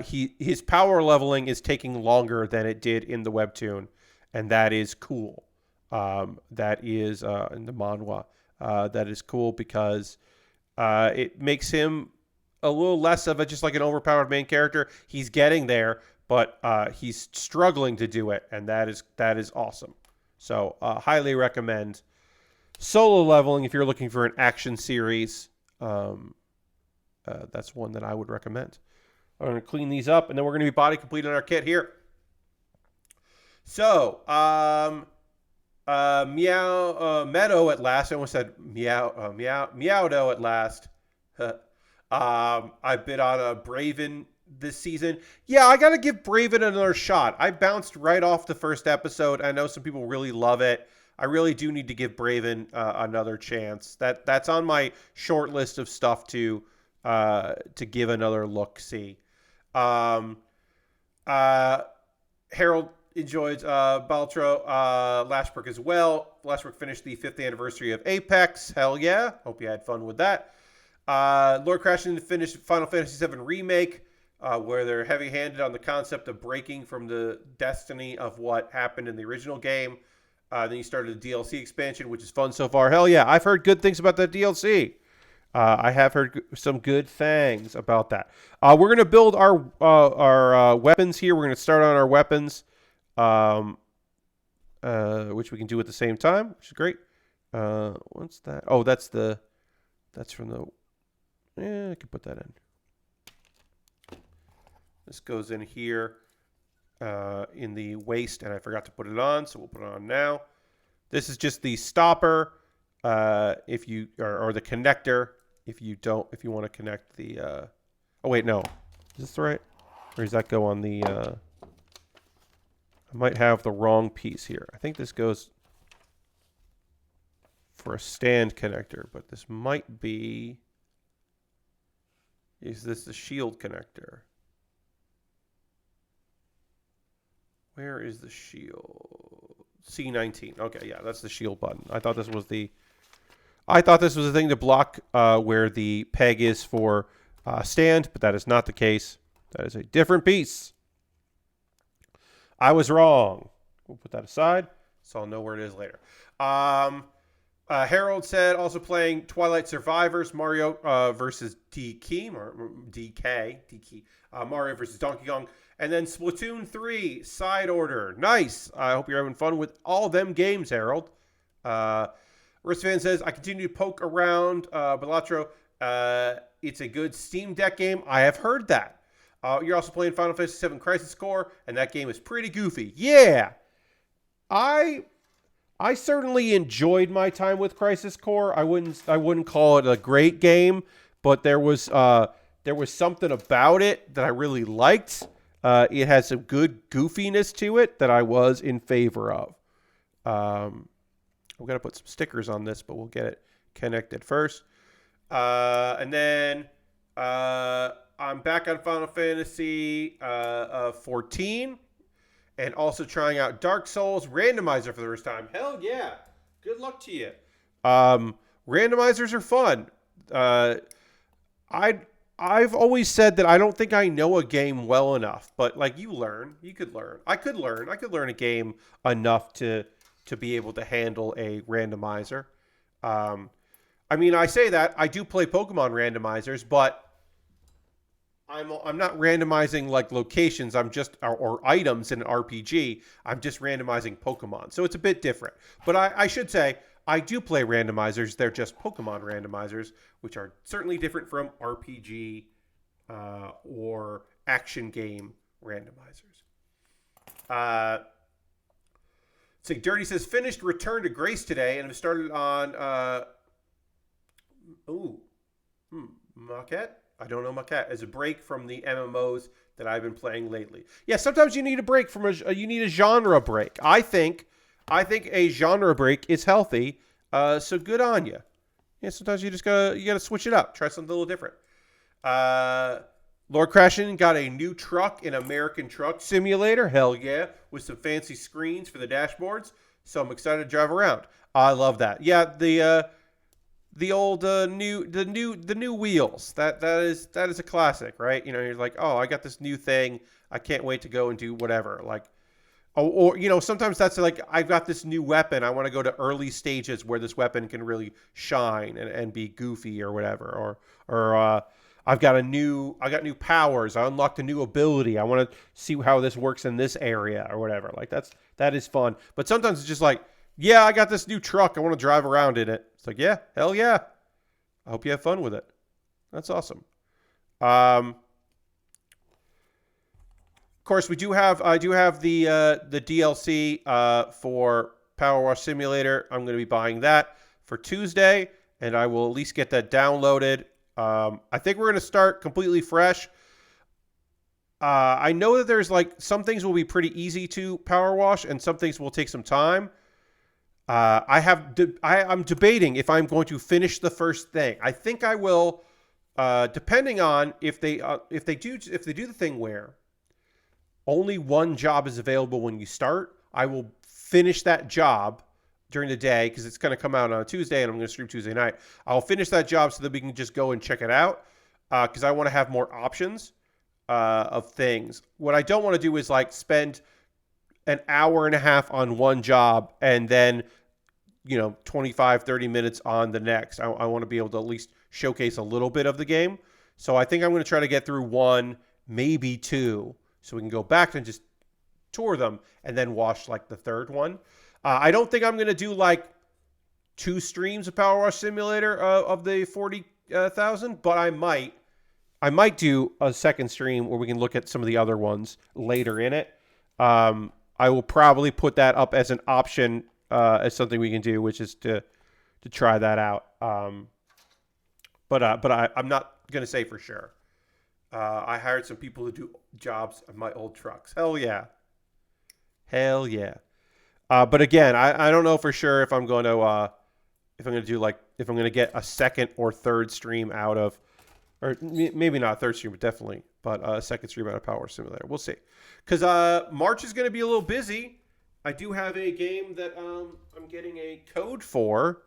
his power leveling is taking longer than it did in the webtoon, and that is cool. That is in the manhwa. That is cool because it makes him a little less of just like an overpowered main character. He's getting there, but he's struggling to do it, and that is awesome. So highly recommend Solo Leveling if you're looking for an action series. That's one that I would recommend. I'm going to clean these up, and then we're going to be body complete on our kit here. So, Meadow at last. I almost said Meowdo at last. I bid on a Braven this season. Yeah, I got to give Braven another shot. I bounced right off the first episode. I know some people really love it. I really do need to give Braven another chance. That's on my short list of stuff to give another look. See, Harold enjoyed Baltro Lashbrook as well. Lashbrook finished the 5th anniversary of Apex. Hell yeah! Hope you had fun with that. Lord Crashing finished Final Fantasy VII Remake, where they're heavy-handed on the concept of breaking from the destiny of what happened in the original game. Then you started the DLC expansion, which is fun so far. Hell yeah, I've heard good things about that DLC. I have heard some good things about that. We're going to build our weapons here. We're going to start on our weapons, which we can do at the same time, which is great. What's that? Oh, that's from the... Yeah, I can put that in. This goes in here. In the waist, and I forgot to put it on, so we'll put it on now. This is just the stopper, if you or the connector, if you want to connect the. Oh wait, no, is this right? Or does that go on the? I might have the wrong piece here. I think this goes for a stand connector, but this might be. Is this the shield connector? Where is the shield? C19. Okay, yeah, that's the shield button. I thought this was the thing to block where the peg is for stand, but that is not the case. That is a different piece. I was wrong. We'll put that aside, so I'll know where it is later. Harold said also playing Twilight Survivors, Mario versus DK, Mario versus Donkey Kong. And then Splatoon 3, Side Order. Nice. I hope you're having fun with all them games, Harold. Wristfan says, I continue to poke around Balatro. It's a good Steam Deck game. I have heard that. You're also playing Final Fantasy VII Crisis Core, and that game is pretty goofy. Yeah. I certainly enjoyed my time with Crisis Core. I wouldn't call it a great game, but there was something about it that I really liked. It has some good goofiness to it that I was in favor of. We're going to put some stickers on this, but we'll get it connected first. And then I'm back on Final Fantasy 14 and also trying out Dark Souls Randomizer for the first time. Hell yeah. Good luck to you. Randomizers are fun. I've always said that I don't think I know a game well enough, but like you could learn. I could learn a game enough to be able to handle a randomizer. I mean, I say that I do play Pokemon randomizers, but I'm not randomizing like locations. I'm just or items in an RPG. I'm just randomizing Pokemon, so it's a bit different. But I should say I do play randomizers. They're just Pokemon randomizers, which are certainly different from RPG or action game randomizers. So Dirty says, finished Return to Grace today and have started on... Maquette? I don't know Maquette. As a break from the MMOs that I've been playing lately. Yeah, sometimes you need a break from you need a genre break. I think a genre break is healthy, so good on you. Yeah, sometimes you gotta switch it up, try something a little different. Lord Crashin got a new truck in American Truck Simulator, hell yeah, with some fancy screens for the dashboards. So I'm excited to drive around. I love that. Yeah, the old new wheels. That is a classic, right? You know, you're like, oh, I got this new thing. I can't wait to go and do whatever. Like, oh, or you know, sometimes that's like, I've got this new weapon. I want to go to early stages where this weapon can really shine and be goofy or whatever. Or I got new powers. I unlocked a new ability. I want to see how this works in this area or whatever. Like that is fun. But sometimes it's just like, yeah, I got this new truck. I want to drive around in it. It's like, yeah, hell yeah. I hope you have fun with it. That's awesome. Of course, I do have the DLC for Power Wash Simulator. I'm going to be buying that for Tuesday, and I will at least get that downloaded. I think we're going to start completely fresh. I know that there's like some things will be pretty easy to power wash, and some things will take some time. I'm debating if I'm going to finish the first thing. I think I will, depending on if they do the thing where only one job is available when you start. I will finish that job during the day because it's going to come out on a Tuesday and I'm going to stream Tuesday night. I'll finish that job so that we can just go and check it out because I want to have more options of things. What I don't want to do is like spend an hour and a half on one job and then, 25-30 minutes on the next. I want to be able to at least showcase a little bit of the game. So I think I'm going to try to get through one, maybe two, so we can go back and just tour them and then watch like the third one. I don't think I'm going to do like 2 streams of Power Wash Simulator of the 40,000, but I might do a second stream where we can look at some of the other ones later in it. I will probably put that up as an option as something we can do, which is to try that out. But I'm not going to say for sure. I hired some people to do jobs on my old trucks. Hell yeah. Hell yeah. But again, I don't know for sure if I'm going to if I'm going to get a second or third stream out of, or maybe not a third stream, but definitely, but a second stream out of Power Simulator. We'll see. Because March is going to be a little busy. I do have a game that I'm getting a code for,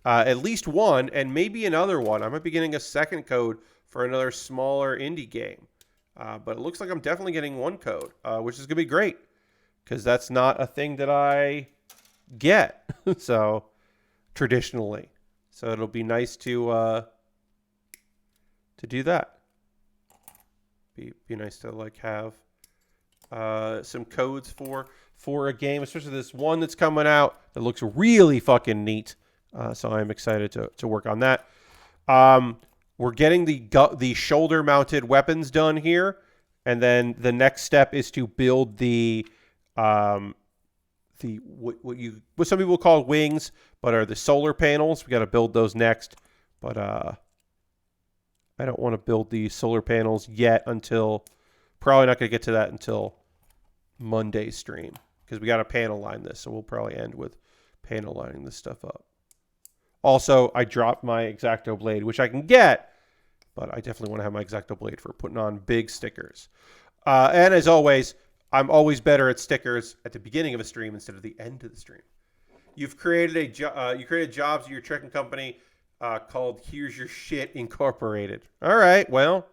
at least one, and maybe another one. I might be getting a second code for another smaller indie game. But it looks like I'm definitely getting one code, which is going to be great. Because that's not a thing that I get, so traditionally. So it'll be nice to do that. Be nice to like have some codes for a game, especially this one that's coming out that looks really fucking neat. So I'm excited to work on that. We're getting the shoulder mounted weapons done here, and then the next step is to build what some people call wings, but are the solar panels. We got to build those next, but I don't want to build the solar panels yet until probably not going to get to that until Monday's stream because we got to panel line this, so we'll probably end with panel lining this stuff up. Also, I dropped my X-Acto blade, which I can get, but I definitely want to have my X-Acto blade for putting on big stickers. And as always, I'm always better at stickers at the beginning of a stream instead of the end of the stream. You've created jobs at your trucking company called Here's Your Shit Incorporated. All right, well,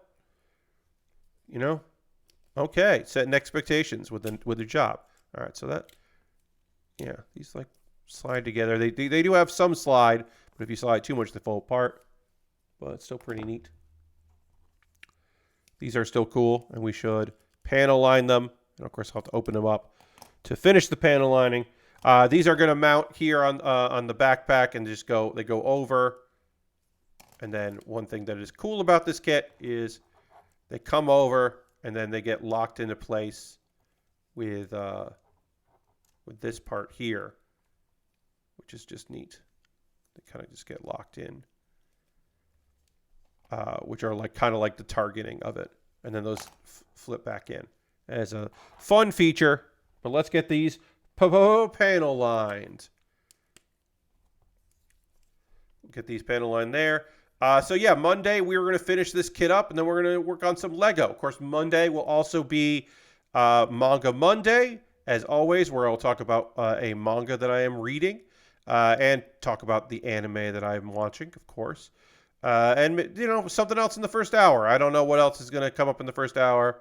okay, setting expectations with your job. All right, so these like slide together. They do have some slide, but if you slide too much, they fall apart. But it's still pretty neat. These are still cool, and we should panel line them. And of course, I'll have to open them up to finish the panel lining. These are going to mount here on the backpack and just go over. And then one thing that is cool about this kit is they come over and then they get locked into place with this part here, which is just neat. They kind of just get locked in, which are like kind of like the targeting of it, and then those flip back in as a fun feature. But let's get these panel lined. Get these panel lined there. So yeah, Monday we were going to finish this kit up, and then we're going to work on some Lego. Of course, Monday will also be Manga Monday, as always, where I'll talk about a manga that I am reading and talk about the anime that I'm watching, of course. And, something else in the first hour. I don't know what else is going to come up in the first hour.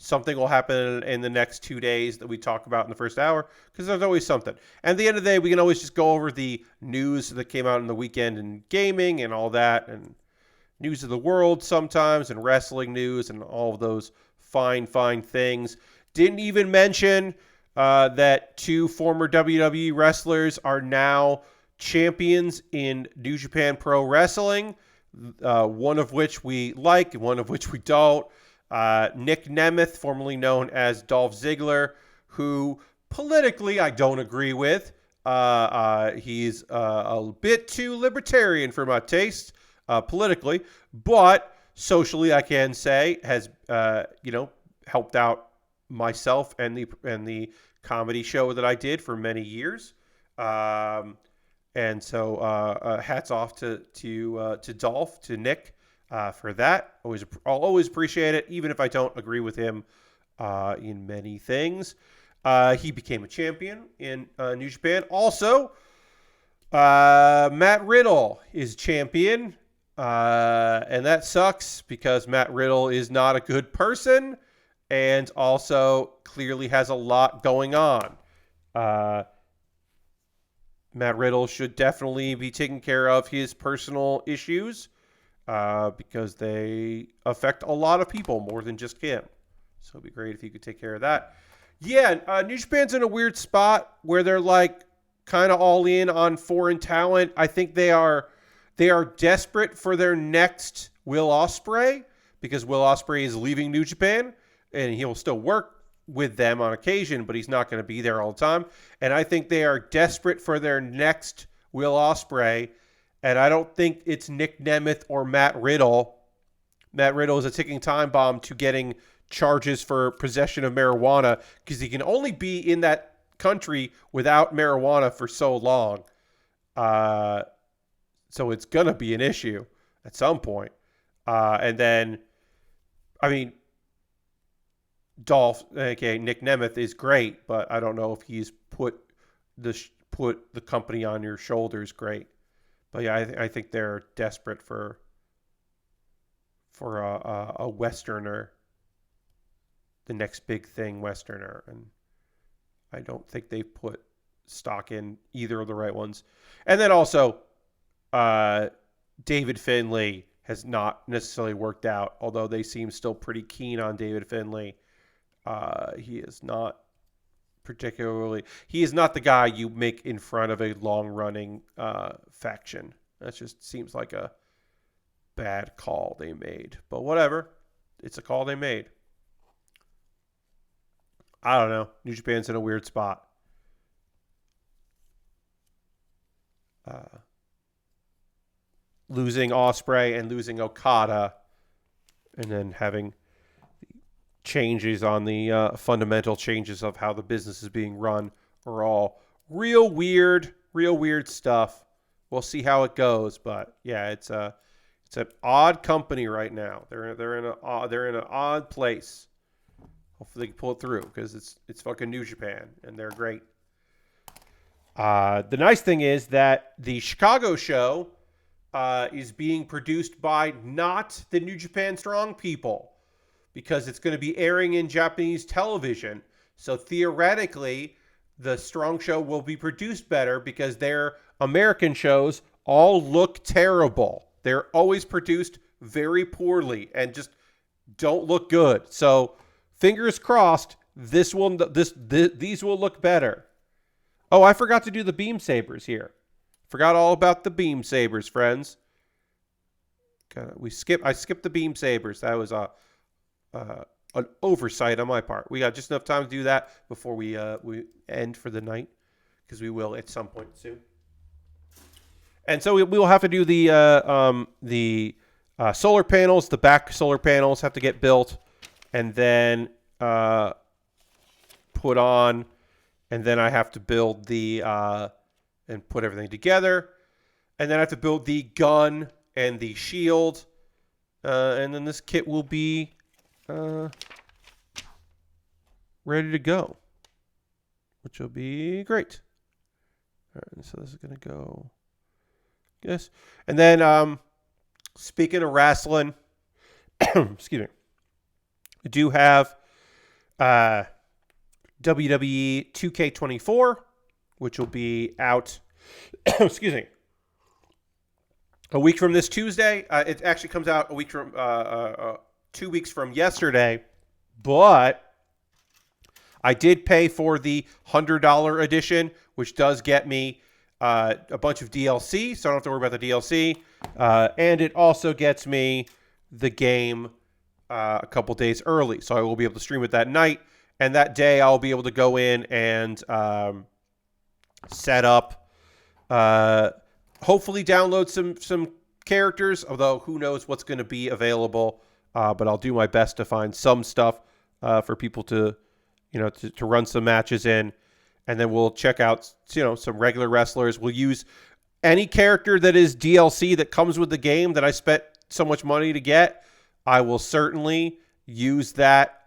Something will happen in the next 2 days that we talk about in the first hour, because there's always something. And at the end of the day, we can always just go over the news that came out in the weekend in gaming and all that, and news of the world sometimes, and wrestling news, and all of those fine things. Didn't even mention that 2 former WWE wrestlers are now champions in New Japan Pro Wrestling, one of which we like, one of which we don't. Nick Nemeth, formerly known as Dolph Ziggler, who politically I don't agree with. He's a bit too libertarian for my taste, politically, but socially I can say has helped out myself and the comedy show that I did for many years. And so hats off to Dolph, to Nick. For that, I'll always appreciate it, even if I don't agree with him in many things. He became a champion in New Japan. Also, Matt Riddle is champion, and that sucks because Matt Riddle is not a good person and also clearly has a lot going on. Matt Riddle should definitely be taking care of his personal issues. Because they affect a lot of people more than just him. So it'd be great if you could take care of that. Yeah, New Japan's in a weird spot where they're like kind of all in on foreign talent. I think they are desperate for their next Will Ospreay, because Will Ospreay is leaving New Japan and he'll still work with them on occasion, but he's not going to be there all the time. And I think they are desperate for their next Will Ospreay. And I don't think it's Nick Nemeth or Matt Riddle. Matt Riddle is a ticking time bomb to getting charges for possession of marijuana, because he can only be in that country without marijuana for so long. So it's going to be an issue at some point. And then, I mean, Dolph, aka Nick Nemeth, is great, but I don't know if he's put the company on your shoulders great. But yeah, I think they're desperate for a Westerner, the next big thing Westerner, and I don't think they've put stock in either of the right ones. And then also, David Finlay has not necessarily worked out, although they seem still pretty keen on David Finlay. He is not the guy you make in front of a long-running faction. That just seems like a bad call they made. But whatever. It's a call they made. I don't know. New Japan's in a weird spot. Losing Ospreay and losing Okada, and then having changes on the fundamental changes of how the business is being run are all real weird stuff. We'll see how it goes, but yeah, it's an odd company right now. They're in an odd place. Hopefully they can pull it through, because it's fucking New Japan and they're great. The nice thing is that the Chicago show is being produced by not the New Japan Strong people, because it's going to be airing in Japanese television. So theoretically, the Strong show will be produced better, because their American shows all look terrible. They're always produced very poorly and just don't look good. So fingers crossed, these will look better. Oh, I forgot to do the beam sabers here. Forgot all about the beam sabers, friends. I skipped the beam sabers. That was an oversight on my part. We got just enough time to do that before we end for the night, because we will at some point soon. And so we will have to do the solar panels. The back solar panels have to get built, and then put on, and then I have to build and put everything together, and then I have to build the gun and the shield, and then this kit will be ready to go, which will be great. All right, so this is going to go. Yes. And then speaking of wrestling, excuse me, I do have WWE 2K24, which will be out, excuse me, a week from this Tuesday. It actually comes out a week from 2 weeks from yesterday, but I did pay for the $100 edition, which does get me a bunch of DLC, so I don't have to worry about the DLC. And it also gets me the game a couple days early, so I will be able to stream it that night. And that day, I'll be able to go in and set up, hopefully download some characters, although who knows what's going to be available. But I'll do my best to find some stuff for people to run some matches in. And then we'll check out, some regular wrestlers. We'll use any character that is DLC that comes with the game that I spent so much money to get. I will certainly use that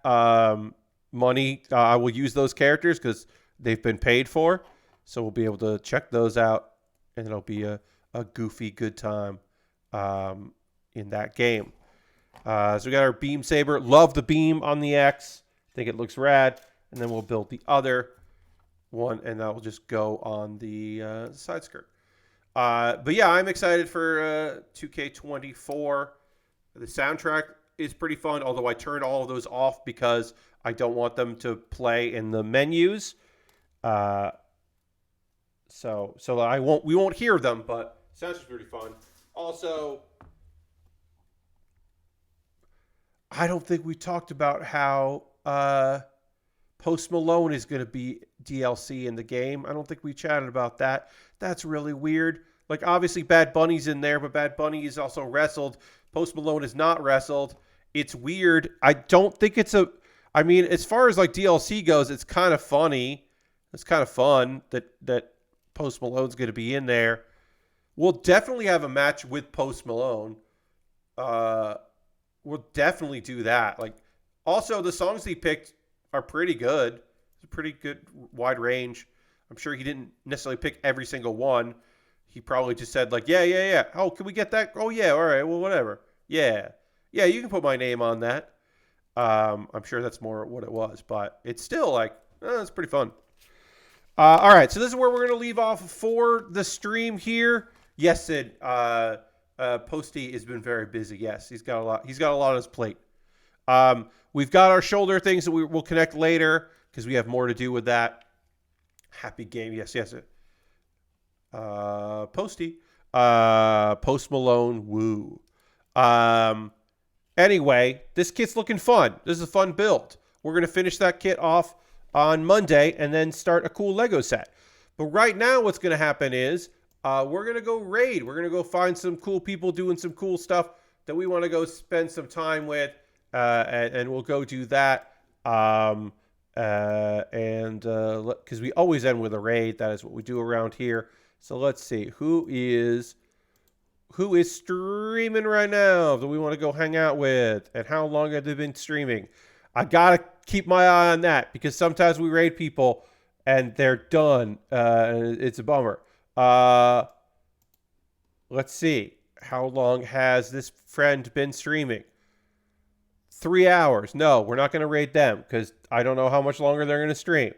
money. I will use those characters because they've been paid for. So we'll be able to check those out, and it'll be a goofy good time in that game. So we got our beam saber. Love the beam on the X. Think it looks rad. And then we'll build the other one, and that will just go on the side skirt. But yeah, I'm excited for 2K24. The soundtrack is pretty fun, although I turned all of those off because I don't want them to play in the menus. So we won't hear them, but it sounds pretty fun. Also, I don't think we talked about how Post Malone is going to be DLC in the game. I don't think we chatted about that. That's really weird. Like, obviously, Bad Bunny's in there, but Bad Bunny is also wrestled. Post Malone is not wrestled. It's weird. I don't think it's I mean, as far as like DLC goes, it's kind of funny. It's kind of fun that Post Malone's going to be in there. We'll definitely have a match with Post Malone. We'll definitely do that. Like, also, the songs he picked are pretty good. It's a pretty good wide range. I'm sure he didn't necessarily pick every single one. He probably just said like, yeah. Oh, can we get that? Oh, yeah. All right. Well, whatever. Yeah. You can put my name on that. I'm sure that's more what it was, but it's still like, it's pretty fun. All right. So this is where we're going to leave off for the stream here. Yes, Sid. Posty has been very busy. Yes, he's got a lot. He's got a lot on his plate. We've got our shoulder things that we'll connect later because we have more to do with that. Happy game. Yes. Posty. Post Malone. Woo. Anyway, this kit's looking fun. This is a fun build. We're going to finish that kit off on Monday and then start a cool Lego set. But right now what's going to happen is we're going to go raid. We're going to go find some cool people doing some cool stuff that we want to go spend some time with. And we'll go do that. Because we always end with a raid. That is what we do around here. So let's see. Who is streaming right now that we want to go hang out with? And how long have they been streaming? I got to keep my eye on that because sometimes we raid people and they're done. And it's a bummer. Let's see. How long has this friend been streaming? 3 hours. No, we're not going to raid them because I don't know how much longer they're going to stream.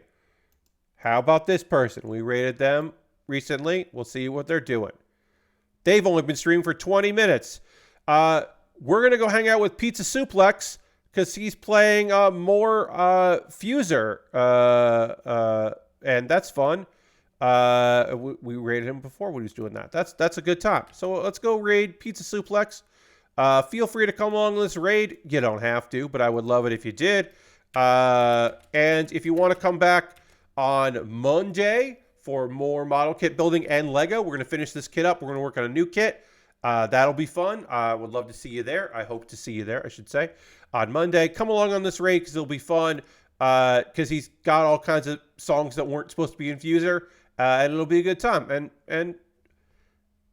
How about this person? We raided them recently. We'll see what they're doing. They've only been streaming for 20 minutes. We're going to go hang out with Pizza Suplex because he's playing more Fuser. And that's fun. We raided him before when he was doing that. That's a good time. So let's go raid Pizza Suplex. Feel free to come along this raid. You don't have to, but I would love it if you did. And if you want to come back on Monday for more model kit building and Lego, we're going to finish this kit up. We're going to work on a new kit. That'll be fun. I would love to see you there. I hope to see you there, I should say, on Monday. Come along on this raid because it'll be fun because he's got all kinds of songs that weren't supposed to be in Fuser, and it'll be a good time. And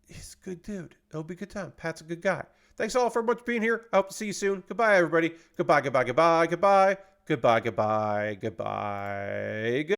he's a good dude. It'll be a good time. Pat's a good guy. Thanks all for much being here. I hope to see you soon. Goodbye, everybody. Goodbye. Goodbye.